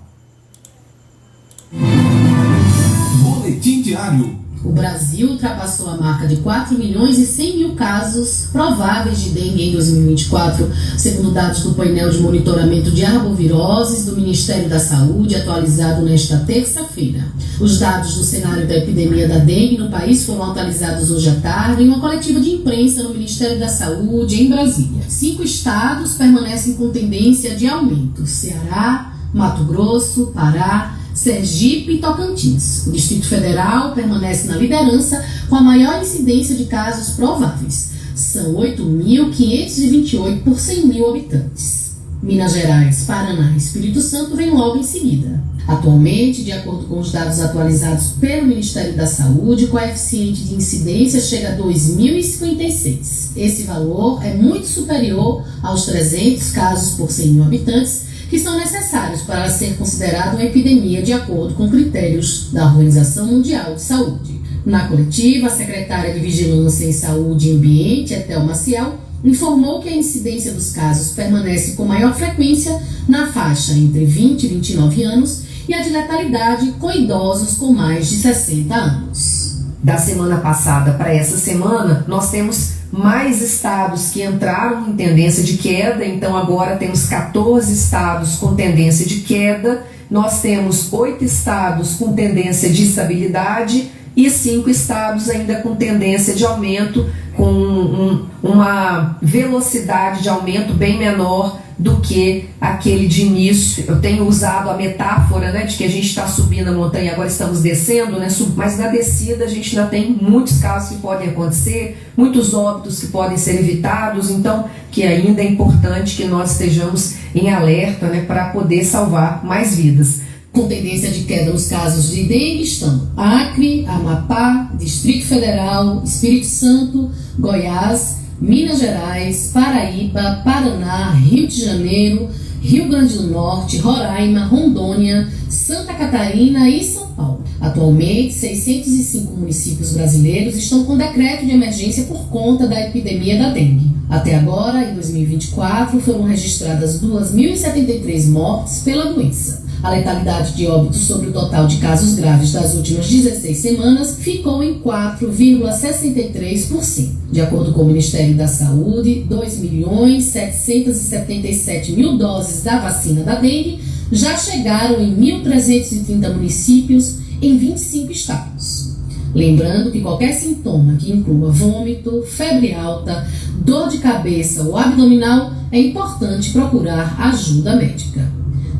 Boletim Diário. O Brasil ultrapassou a marca de 4 milhões e 100 mil casos prováveis de dengue em 2024, segundo dados do painel de monitoramento de arboviroses do Ministério da Saúde, atualizado nesta terça-feira. Os dados do cenário da epidemia da dengue no país foram atualizados hoje à tarde em uma coletiva de imprensa no Ministério da Saúde, em Brasília. 5 estados permanecem com tendência de aumento: Ceará, Mato Grosso, Pará, Sergipe e Tocantins. O Distrito Federal permanece na liderança com a maior incidência de casos prováveis. São 8.528 por 100 mil habitantes. Minas Gerais, Paraná e Espírito Santo vêm logo em seguida. Atualmente, de acordo com os dados atualizados pelo Ministério da Saúde, o coeficiente de incidência chega a 2.056. Esse valor é muito superior aos 300 casos por 100 mil habitantes, que são necessários para ser considerado uma epidemia de acordo com critérios da Organização Mundial de Saúde. Na coletiva, a secretária de Vigilância em Saúde e Ambiente, Etel Maciel, informou que a incidência dos casos permanece com maior frequência na faixa entre 20 e 29 anos e a de letalidade com idosos com mais de 60 anos. Da semana passada para essa semana, nós temos mais estados que entraram em tendência de queda, então agora temos 14 estados com tendência de queda, nós temos 8 estados com tendência de estabilidade e 5 estados ainda com tendência de aumento, com uma velocidade de aumento bem menor do que aquele de início. Eu tenho usado a metáfora, né, de que a gente está subindo a montanha e agora estamos descendo, né, mas na descida a gente ainda tem muitos casos que podem acontecer, muitos óbitos que podem ser evitados, então que ainda é importante que nós estejamos em alerta, né, para poder salvar mais vidas. Com tendência de queda nos casos de dengue estão Acre, Amapá, Distrito Federal, Espírito Santo, Goiás, Minas Gerais, Paraíba, Paraná, Rio de Janeiro, Rio Grande do Norte, Roraima, Rondônia, Santa Catarina e São Paulo. Atualmente, 605 municípios brasileiros estão com decreto de emergência por conta da epidemia da dengue. Até agora, em 2024, foram registradas 2.073 mortes pela doença. A letalidade de óbitos sobre o total de casos graves das últimas 16 semanas ficou em 4,63%. De acordo com o Ministério da Saúde, 2.777.000 doses da vacina da dengue já chegaram em 1.330 municípios em 25 estados. Lembrando que qualquer sintoma que inclua vômito, febre alta, dor de cabeça ou abdominal, é importante procurar ajuda médica.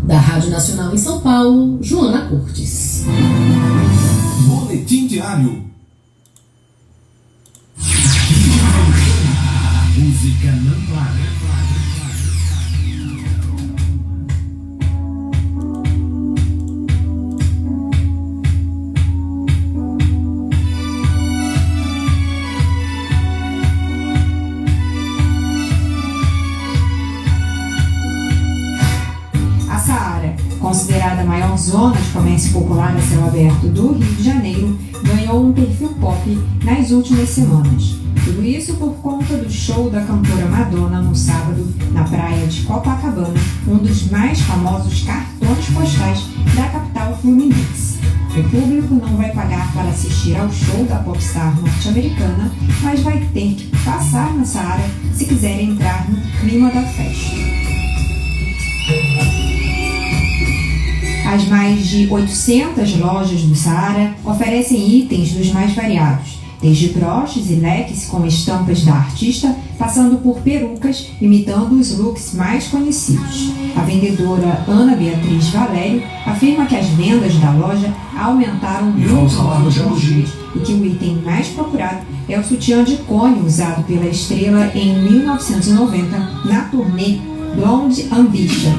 Da Rádio Nacional em São Paulo, Joana Cortes. Boletim Diário. Música não para. Considerada a maior zona de comércio popular a céu aberto do Rio de Janeiro, ganhou um perfil pop nas últimas semanas. Tudo isso por conta do show da cantora Madonna no sábado, na praia de Copacabana, um dos mais famosos cartões postais da capital fluminense. O público não vai pagar para assistir ao show da popstar norte-americana, mas vai ter que passar na Saara se quiser entrar no clima da festa. As mais de 800 lojas do Saara oferecem itens dos mais variados, desde broches e leques com estampas da artista, passando por perucas imitando os looks mais conhecidos. A vendedora Ana Beatriz Valério afirma que as vendas da loja aumentaram muito nos últimos dias e que o item mais procurado é o sutiã de cone usado pela estrela em 1990 na turnê Blonde Ambition.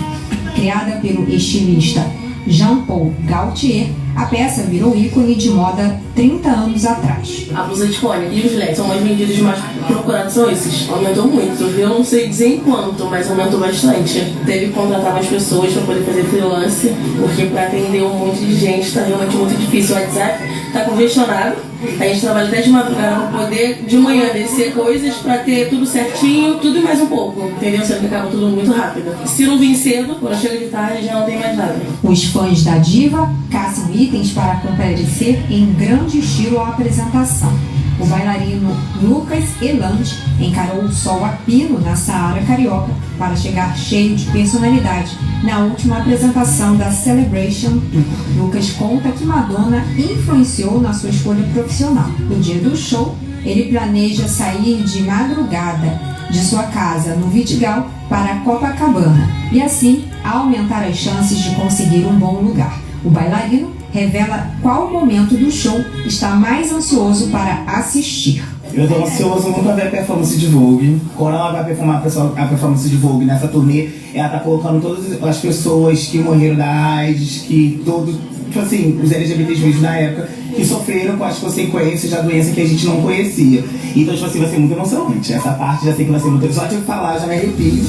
Criada pelo estilista Jean-Paul Gaultier, a peça virou ícone de moda 30 anos atrás. A blusa de cone e os leques são mais vendidos, mais procurados são esses. Aumentou muito. Eu não sei dizer em quanto, mas aumentou bastante. Teve que contratar mais pessoas para poder fazer freelance, porque para atender um monte de gente está realmente muito difícil. O WhatsApp está congestionado. A gente trabalha até de madrugada para poder de manhã descer coisas para ter tudo certinho, tudo e mais um pouco, entendeu? Só que acaba tudo muito rápido. Se não vir cedo, quando chega de tarde já não tem mais nada. Os fãs da diva caçam itens para comparecer em grande estilo à apresentação. O bailarino Lucas Eland encarou o sol a pino na Saara Carioca para chegar cheio de personalidade na última apresentação da Celebration Tour. Lucas conta que Madonna influenciou na sua escolha profissional. No dia do show, ele planeja sair de madrugada de sua casa no Vidigal para Copacabana e assim aumentar as chances de conseguir um bom lugar. O bailarino revela qual momento do show está mais ansioso para assistir. Eu tô ansioso muito pra ver a performance de Vogue. Quando ela vai performar a performance de Vogue nessa turnê, ela tá colocando todas as pessoas que morreram da AIDS, que todos, tipo assim, os LGBTs da época, que sofreram com as consequências da doença que a gente não conhecia. Então, tipo assim, vai ser muito emocionante. Essa parte já sei que vai ser muito... Só de falar, já me arrepio.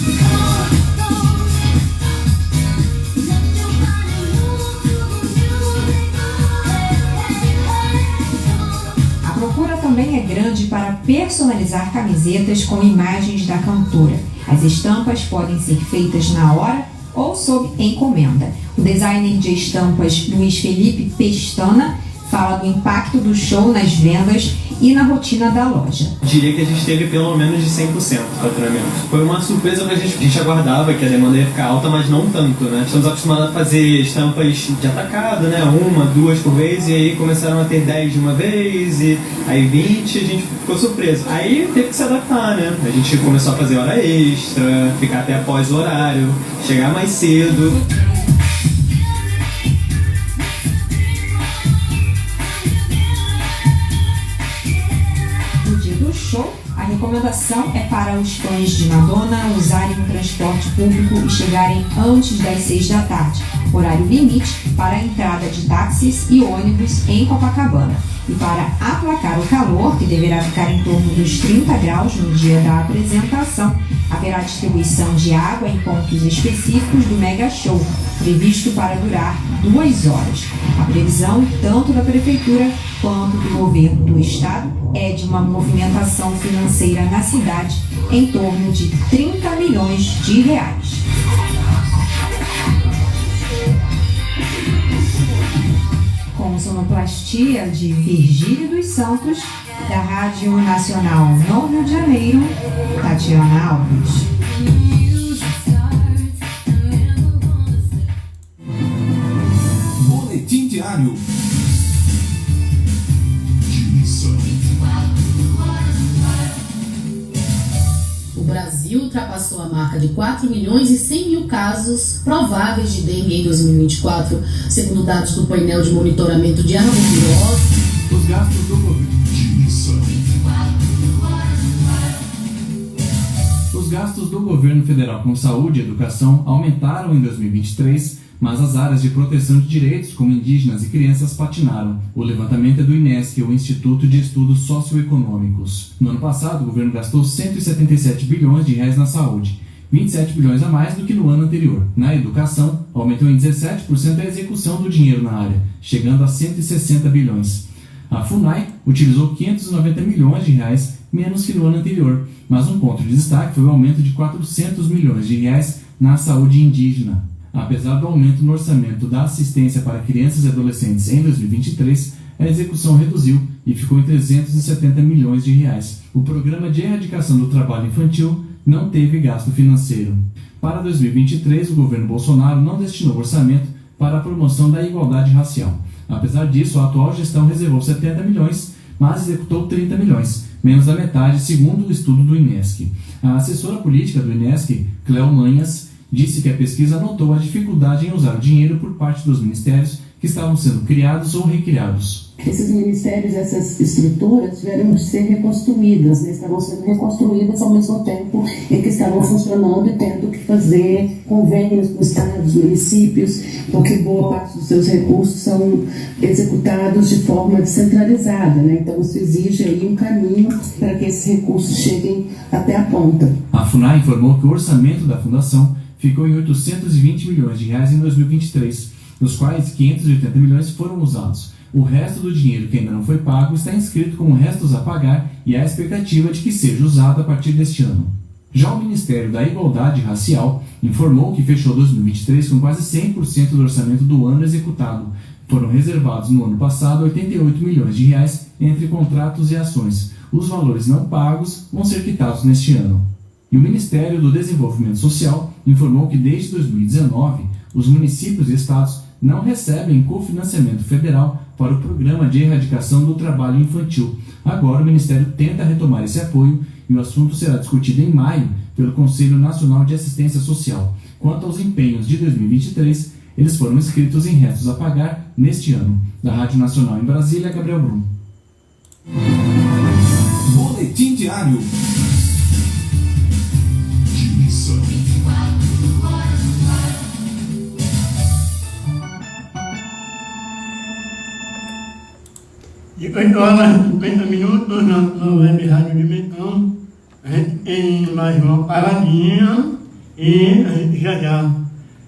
Também é grande para personalizar camisetas com imagens da cantora. As estampas podem ser feitas na hora ou sob encomenda. O designer de estampas Luiz Felipe Pestana fala do impacto do show nas vendas e na rotina da loja. Diria que a gente teve pelo menos de 100% de faturamento. Foi uma surpresa pra gente. A gente aguardava que a demanda ia ficar alta, mas não tanto, né? Estamos acostumados a fazer estampas de atacado, né? 1, 2 por vez, e aí começaram a ter 10 de uma vez, e aí 20, a gente ficou surpreso. Aí teve que se adaptar, né? A gente começou a fazer hora extra, ficar até após o horário, chegar mais cedo. Show, a recomendação é para os fãs de Madonna usarem o transporte público e chegarem antes das 6 da tarde, horário limite para a entrada de táxis e ônibus em Copacabana. E para aplacar o calor, que deverá ficar em torno dos 30 graus no dia da apresentação, haverá distribuição de água em pontos específicos do Mega Show, previsto para durar 2 horas. A previsão, tanto da Prefeitura quanto do Governo do Estado, é de uma movimentação financeira na cidade em torno de 30 milhões de reais. Com sonoplastia de Virgílio dos Santos, da Rádio Nacional no Rio de Janeiro, Tatiana Alves. Boletim Diário. O Brasil ultrapassou a marca de 4 milhões e 100 mil casos prováveis de dengue em 2024, segundo dados do painel de monitoramento de arbovirose. Os gastos do governo. Os gastos do governo federal com saúde e educação aumentaram em 2023, mas as áreas de proteção de direitos, como indígenas e crianças, patinaram. O levantamento é do INESC, o Instituto de Estudos Socioeconômicos. No ano passado, o governo gastou 177 bilhões de reais na saúde, 27 bilhões a mais do que no ano anterior. Na educação, aumentou em 17% a execução do dinheiro na área, chegando a 160 bilhões. A FUNAI utilizou 590 milhões de reais, menos que no ano anterior, mas um ponto de destaque foi o aumento de 400 milhões de reais na saúde indígena. Apesar do aumento no orçamento da assistência para crianças e adolescentes em 2023, a execução reduziu e ficou em 370 milhões de reais. O programa de erradicação do trabalho infantil não teve gasto financeiro. Para 2023, o governo Bolsonaro não destinou orçamento para a promoção da igualdade racial. Apesar disso, a atual gestão reservou 70 milhões mas executou 30 milhões, menos da metade, segundo o estudo do INESC. A assessora política do INESC, Cléo Manhas, disse que a pesquisa notou a dificuldade em usar o dinheiro por parte dos ministérios que estavam sendo criados ou recriados. Esses ministérios, essas estruturas tiveram de ser reconstruídas, né? Estavam sendo reconstruídas ao mesmo tempo em que estavam funcionando e tendo que fazer convênios com estados, municípios, porque boa parte dos seus recursos são executados de forma descentralizada, né? Então isso exige aí um caminho para que esses recursos cheguem até a ponta. A FUNAI informou que o orçamento da fundação ficou em 820 milhões de reais em 2023, dos quais 580 milhões foram usados. O resto do dinheiro que ainda não foi pago está inscrito como restos a pagar e há a expectativa de que seja usado a partir deste ano. Já o Ministério da Igualdade Racial informou que fechou 2023 com quase 100% do orçamento do ano executado. Foram reservados no ano passado 88 milhões de reais entre contratos e ações. Os valores não pagos vão ser quitados neste ano. E o Ministério do Desenvolvimento Social informou que desde 2019 os municípios e estados não recebem cofinanciamento federal para o Programa de Erradicação do Trabalho Infantil. Agora o Ministério tenta retomar esse apoio e o assunto será discutido em maio pelo Conselho Nacional de Assistência Social. Quanto aos empenhos de 2023, eles foram inscritos em restos a pagar neste ano. Da Rádio Nacional em Brasília, Gabriel Brum. Boletim Diário. De 8 horas e 50 minutos na Web Rádio Dimensão. A gente tem mais uma paradinha e a gente já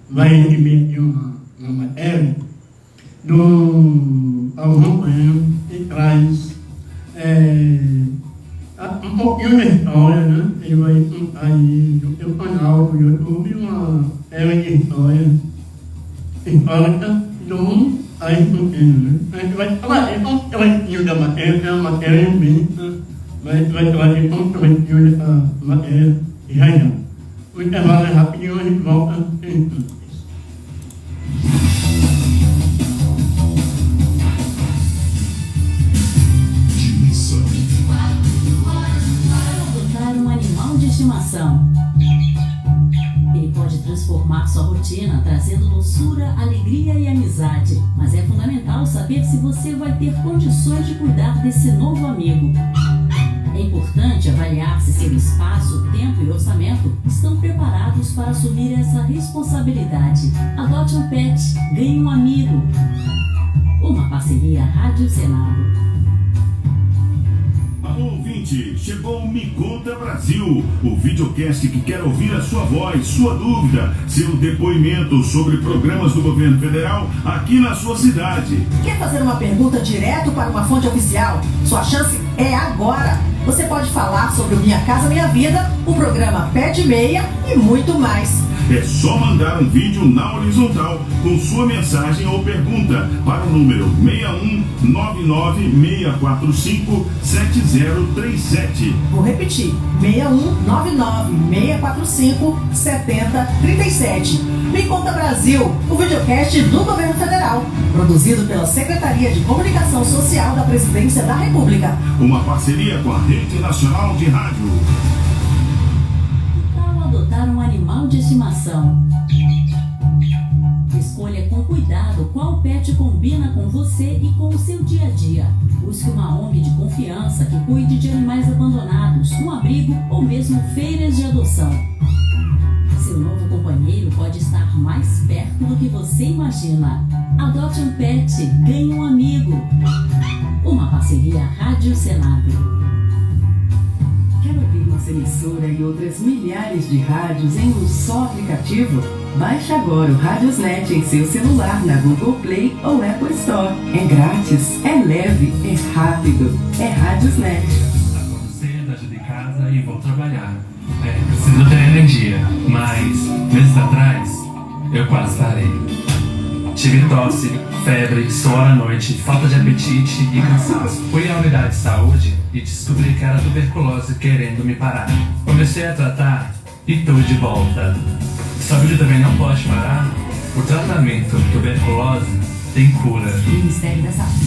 vai receber aqui uma matéria do Alvão Bueno, que traz um pouquinho da história, né? Ele vai contar aí do seu canal do YouTube uma série de histórias históricas do Aristoteles. A gente vai trazer um trecho da matéria, que é uma matéria imensa, mas vai trazer um trecho dessa matéria já. O intervalo é rapidinho, a gente volta em instantes. Adotar um animal de estimação. Ele pode transformar sua rotina, trazendo doçura, alegria e amizade. Mas é fundamental saber se você vai ter condições de cuidar desse novo amigo. É importante avaliar se seu espaço, tempo e orçamento estão preparados para assumir essa responsabilidade. Adote um pet, ganhe um amigo. Uma parceria Rádio Senado. Alô, ouvinte, chegou o Me Conta Brasil, o videocast que quer ouvir a sua voz, sua dúvida, seu depoimento sobre programas do governo federal aqui na sua cidade. Quer fazer uma pergunta direto para uma fonte oficial? Sua chance é agora. Você pode falar sobre o Minha Casa Minha Vida, o programa Pé de Meia e muito mais. É só mandar um vídeo na horizontal com sua mensagem ou pergunta para o número 61996457037. Vou repetir, 61996457037. Me Conta Brasil, o videocast do Governo Federal, produzido pela Secretaria de Comunicação Social da Presidência da República. Uma parceria com a Rede Nacional de Rádio. Adotar um animal de estimação. Escolha com cuidado qual pet combina com você e com o seu dia a dia. Busque uma ONG de confiança que cuide de animais abandonados, um abrigo ou mesmo feiras de adoção. Seu novo companheiro pode estar mais perto do que você imagina. Adote um pet, ganhe um amigo. Uma parceria Rádio Senado. Quer ouvir nossa emissora e outras milhares de rádios em um só aplicativo? Baixe agora o Radiosnet em seu celular na Google Play ou Apple Store. É grátis, é leve, é rápido. É Radiosnet. Acordo cedo, ajudo em casa e vou trabalhar. Preciso ter energia, mas meses atrás eu quase parei. Tive tosse, febre, suor à noite, falta de apetite e cansaço. Fui à unidade de saúde e descobri que era tuberculose querendo me parar. Comecei a tratar e tô de volta. Saúde também não pode parar? O tratamento tuberculose tem cura. Ministério da Saúde.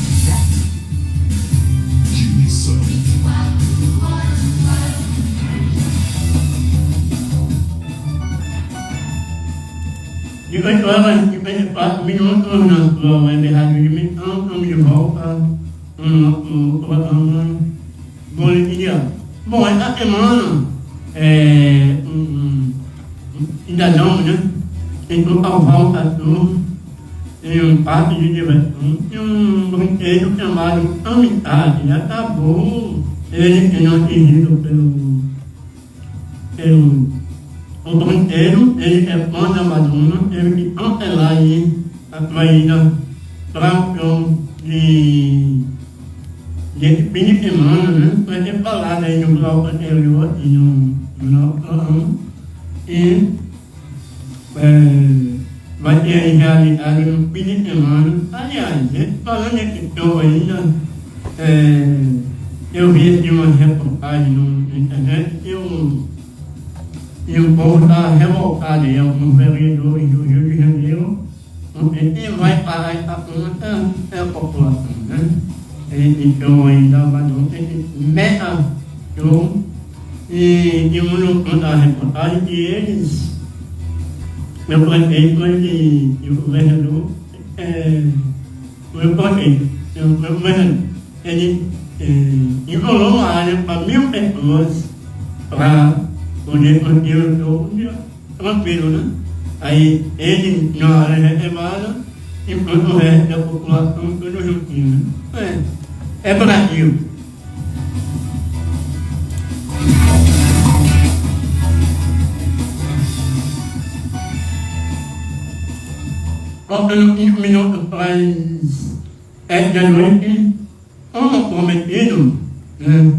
18 horas e 54 minutos na sua web rádio Dimensão, estamos de volta no nosso programa Boletim Diário. Bom, essa semana cidadão, né? Tentou salvar o cachorro em um parque de diversão e um brinquedo chamado Amizade acabou ele sendo atingido pelo o brinquedo, ele é fã da Madonna, teve que cancelar aí a sua ida para o show de fim de semana, né? Vai ter falado aí no bloco anterior e no nosso programa. E vai ter aí realizado no fim de semana. Aliás, falando nesse show ainda, eu vi aqui uma reportagem na internet e o povo está revoltado aí, alguns vereadores do Rio de Janeiro, porque quem vai pagar essa conta é a população, né? Então ainda vai ter meta show e um no canto da reportagem que eles, meu prefeito e o governador, o governador, ele enrolou uma área para 1.000 pessoas para poder manter o show tranquilo, né? Aí ele na área reservada, enquanto o resto da população todo juntinho, né? É Brasil. Faltando 5 minutos para as 7 da noite, como prometido, né?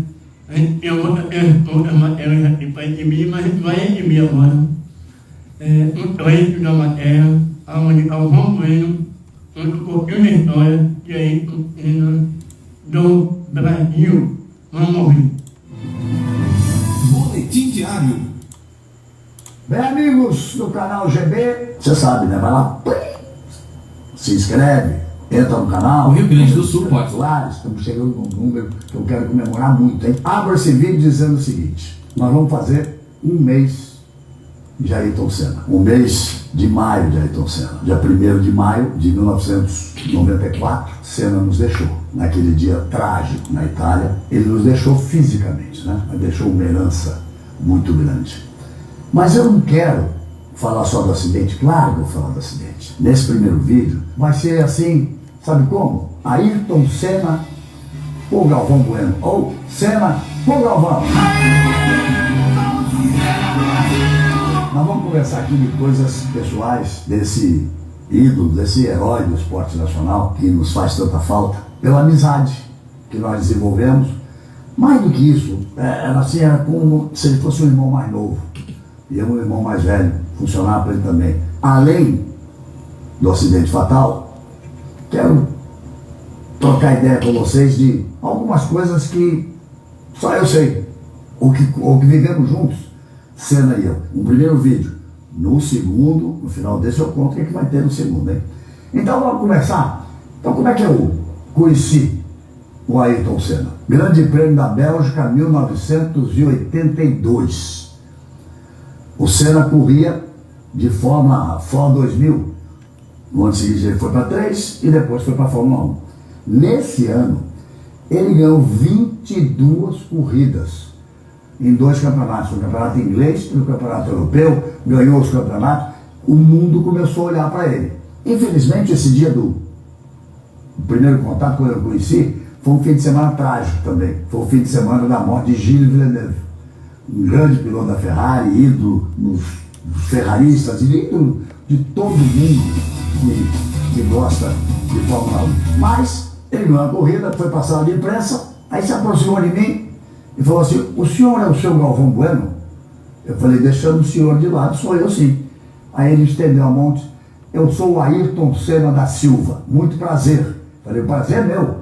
A gente tem outra matéria aqui para exibir, mas a gente vai exibir agora. Um trecho da matéria, onde está o João Bueno, conta um pouquinho da história que a gente ensina do Brasil. Vamos ouvir. Boletim Diário. Bem, amigos do canal GB, você sabe, né? Vai lá, se inscreve, entra no canal. O Rio Grande do Sul pode. Estamos chegando num número que eu quero comemorar muito, hein? Abra esse vídeo dizendo o seguinte: nós vamos fazer um mês de Ayrton Senna. Um mês de maio de Ayrton Senna. Dia 1º de maio de 1994, Senna nos deixou. Naquele dia trágico na Itália, ele nos deixou fisicamente, né? Mas deixou uma herança muito grande. Mas eu não quero falar só do acidente, claro que eu vou falar do acidente. Nesse primeiro vídeo, vai ser assim, sabe como? Ayrton Senna ou Galvão Bueno, ou Senna ou Galvão. Nós vamos conversar aqui de coisas pessoais desse ídolo, desse herói do esporte nacional que nos faz tanta falta, pela amizade que nós desenvolvemos. Mais do que isso, era como se ele fosse um irmão mais novo e eu um irmão mais velho, funcionava para ele também. Além do acidente fatal, quero trocar ideia com vocês de algumas coisas que só eu sei, ou que vivemos juntos, Senna e eu. Um primeiro vídeo. No segundo, no final desse eu conto o que vai ter no segundo, hein? Então vamos começar. Então como é que eu conheci o Ayrton Senna? Grande Prêmio da Bélgica, 1982. O Senna corria de Fórmula 2000. No ano seguinte ele foi para 3 e depois foi para a Fórmula 1. Nesse ano, ele ganhou 22 corridas em 2 campeonatos, no campeonato inglês e no campeonato europeu, ganhou os campeonatos, o mundo começou a olhar para ele. Infelizmente, esse dia do primeiro contato, quando eu conheci, foi um fim de semana trágico também. Foi o fim de semana da morte de Gilles Villeneuve, um grande piloto da Ferrari, ídolo dos ferraristas, ídolo de todo mundo que gosta de Fórmula 1. Mas ele ganhou a corrida, foi para a sala de imprensa, aí se aproximou de mim e falou assim: o senhor é o seu Galvão Bueno? Eu falei: deixando o senhor de lado, sou eu sim. Aí ele estendeu a mão: eu sou o Ayrton Senna da Silva, muito prazer. Eu falei: o prazer é meu.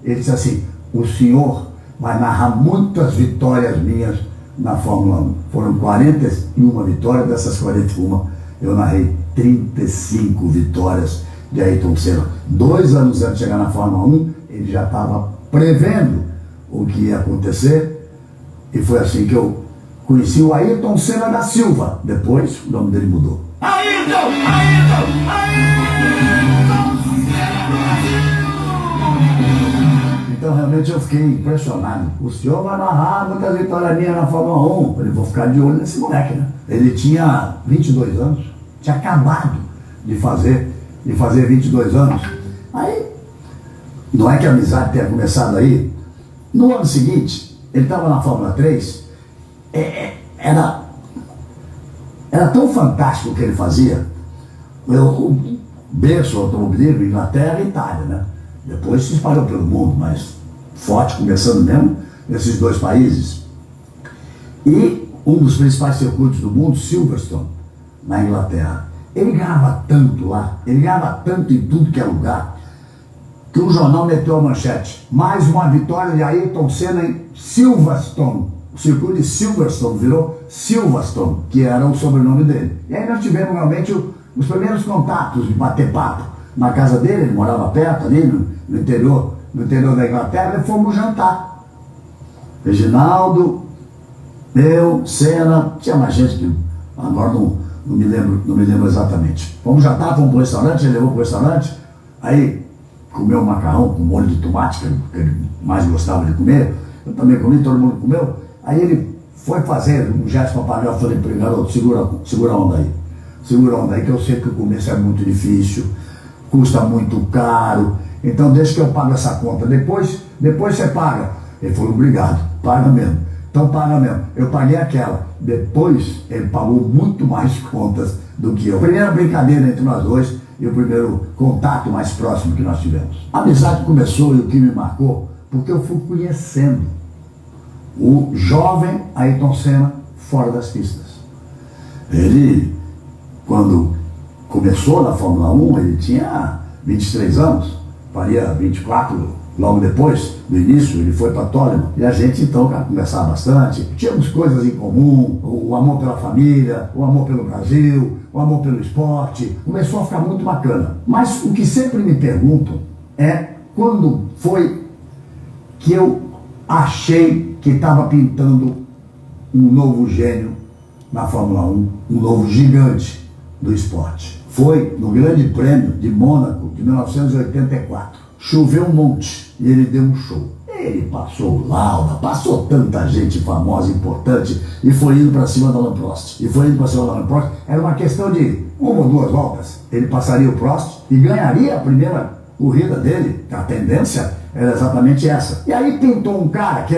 Ele disse assim: o senhor vai narrar muitas vitórias minhas na Fórmula 1. Foram 41 vitórias, dessas 41 eu narrei 35 vitórias de Ayrton Senna. 2 anos antes de chegar na Fórmula 1, ele já estava prevendo o que ia acontecer, e foi assim que eu conheci o Ayrton Senna da Silva. Depois o nome dele mudou. Então realmente eu fiquei impressionado. O senhor vai narrar muitas vitórias minhas na Fórmula 1. Eu falei, vou ficar de olho nesse moleque, né? Ele tinha 22 anos, tinha acabado de fazer 22 anos. Aí, não é que a amizade tenha começado aí. No ano seguinte, ele estava na Fórmula 3, era tão fantástico o que ele fazia. O berço automobilismo, Inglaterra e Itália, né? Depois se espalhou pelo mundo, mas forte, começando mesmo nesses dois países. E um dos principais circuitos do mundo, Silverstone, na Inglaterra. Ele ganhava tanto lá, ele ganhava tanto em tudo que é lugar, que o jornal meteu a manchete: mais uma vitória de Ayrton Senna em Silverstone. O circuito de Silverstone virou Silverstone, que era o sobrenome dele. E aí nós tivemos realmente os primeiros contatos de bater papo na casa dele. Ele morava perto ali no interior da Inglaterra, e fomos jantar. Reginaldo, eu, Senna, tinha mais gente que agora não me lembro exatamente. Fomos jantar, fomos para o restaurante, ele levou para o restaurante, aí comeu um macarrão com molho de tomate, que ele mais gostava de comer, eu também comi, todo mundo comeu. Aí ele foi fazer um gesto papagaio, eu falei para ele: garoto, segura a onda aí, que eu sei que o começo é muito difícil, custa muito caro, então deixa que eu pago essa conta, depois você paga. Ele falou: obrigado, paga mesmo. Então paga mesmo. Eu paguei aquela. Depois ele pagou muito mais contas do que eu. Primeira brincadeira entre nós dois e o primeiro contato mais próximo que nós tivemos. A amizade começou, e o que me marcou, porque eu fui conhecendo o jovem Ayrton Senna fora das pistas. Ele, quando começou na Fórmula 1, ele tinha 23 anos, faria 24 logo depois do início. Ele foi para Toleman, e a gente então conversava bastante, tínhamos coisas em comum, o amor pela família, o amor pelo Brasil, o amor pelo esporte. Começou a ficar muito bacana. Mas o que sempre me perguntam é quando foi que eu achei que estava pintando um novo gênio na Fórmula 1, um novo gigante do esporte. Foi no Grande Prêmio de Mônaco de 1984. Choveu um monte e ele deu um show. Ele passou Lauda, passou tanta gente famosa, importante, e foi indo para cima da Alain Prost. Era uma questão de uma ou duas voltas. Ele passaria o Prost e ganharia a primeira corrida dele. A tendência era exatamente essa. E aí pintou um cara que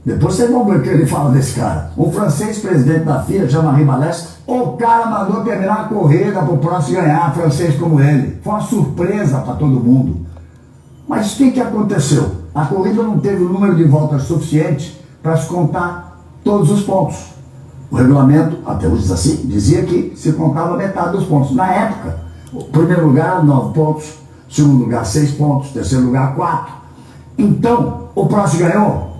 depois vocês vão ver o que ele fala desse cara. Um francês, presidente da FIA, Jean-Marie Balestre. O cara mandou terminar a corrida para o Prost ganhar, francês como ele. Foi uma surpresa para todo mundo. Mas o que aconteceu? A corrida não teve o número de voltas suficiente para se contar todos os pontos. O regulamento, até hoje assim, dizia que se contava metade dos pontos. Na época, o primeiro lugar, 9 pontos, segundo lugar, 6 pontos, terceiro lugar, 4. Então, o Prost ganhou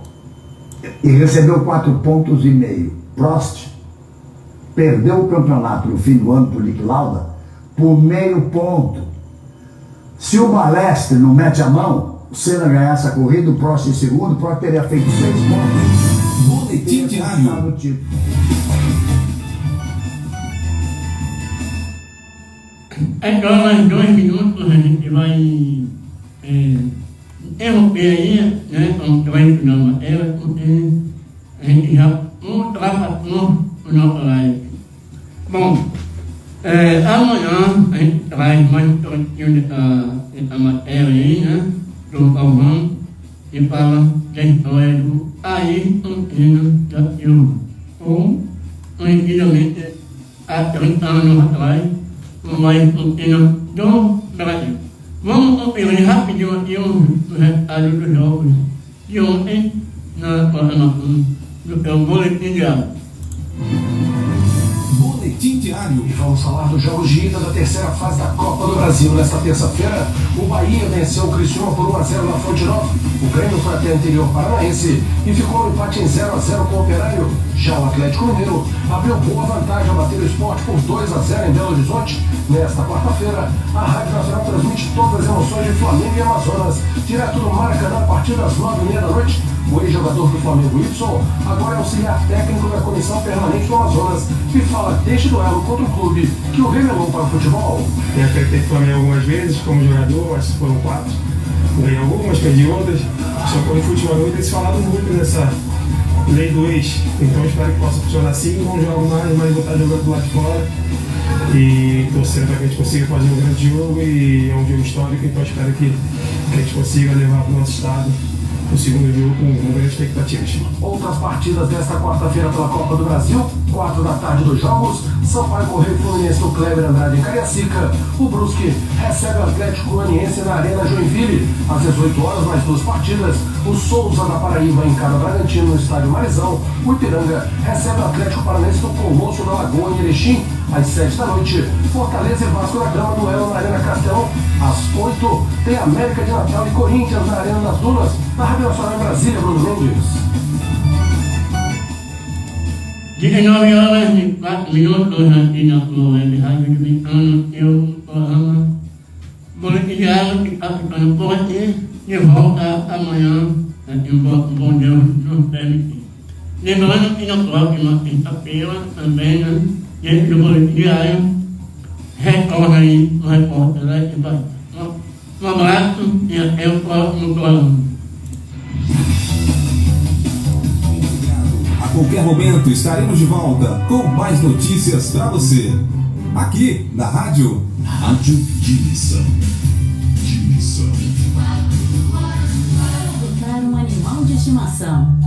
e recebeu 4,5 pontos. Prost perdeu o campeonato no fim do ano por Nick Lauda por meio ponto. Se o Balestre não mete a mão, o Senna ganhasse a corrida, o Prost em segundo, o Prost teria feito 6 pontos. Boletim diário. Agora, mais 2 minutos, a gente vai interromper aí, né, como vai na matéria, porque a gente já ultrapassou o nosso live. Bom, amanhã a gente traz mais um pouquinho dessa matéria aí, né, do Galvão, que fala da história do Ayrton Senna da Silva, ou, antigamente, há 30 anos atrás, o Ayrton Senna do Brasil. Vamos conferir rapidinho aqui o resultado dos jogos de ontem na programação do seu boletim diário. Boletim diário. E vamos falar dos jogos de ida da terceira fase da Copa do Brasil. Nesta terça-feira, o Bahia venceu o Criciúma por 1-0 na Fonte Nova. O Grêmio foi até o interior paranaense e ficou no empate em 0-0 com o Operário. Já o Atlético Mineiro abriu boa vantagem ao bater o Sport por 2-0 em Belo Horizonte. Nesta quarta-feira, a Rádio Nacional transmite todas as emoções de tarde, Flamengo e Amazonas, direto do Maracanã, a partir das 9h30 da noite. O ex-jogador do Flamengo, Y, agora é auxiliar técnico da Comissão Permanente do Amazonas e fala deste duelo contra o clube que o revelou para o futebol. Já enfrentei o Flamengo algumas vezes como jogador, acho que foram 4. Ganhei algumas, perdi outras. Só que o futebol hoje tem se falado muito nessa lei do ex. Então espero que possa funcionar assim, não jogo mais, mas vou estar jogando do lado de fora. E torcendo para que a gente consiga fazer um grande jogo, e é um jogo histórico, então espero que a gente consiga levar para o nosso estado o segundo jogo com grandes expectativas. Outras partidas desta quarta-feira pela Copa do Brasil, 4 da tarde dos jogos, Sampaio Correia e Fluminense no Kleber Andrade em Cariacica. O Brusque recebe o Atlético Goianiense na Arena Joinville. Às 18 horas, mais 2 partidas, o Souza da Paraíba encara o Bragantino no estádio Marizão. O Ipiranga recebe o Atlético Paranaense no Colosso da Lagoa em Erechim. Às 7 da noite, Fortaleza e Vasco da Gama, duelo na Arena Castelão. Às 8, tem América de Natal e Corinthians na Arena das Dunas, na Rádio Nacional em Brasília, Bruno Mendes. 19 horas e 4 minutos aqui na sua Rádio Dominicana. Eu sou Ana, boletim diário que está ficando por aqui. De volta amanhã, aqui um pouco, bom Deus, nos permitir. Lembrando que na próxima quinta-feira também, né? Dentro do boletim diário, retorna aí o repórter da Atibaia. Um abraço e até o próximo programa. A qualquer momento estaremos de volta com mais notícias para você. Aqui na Rádio Dimensão. Adotar um animal de estimação.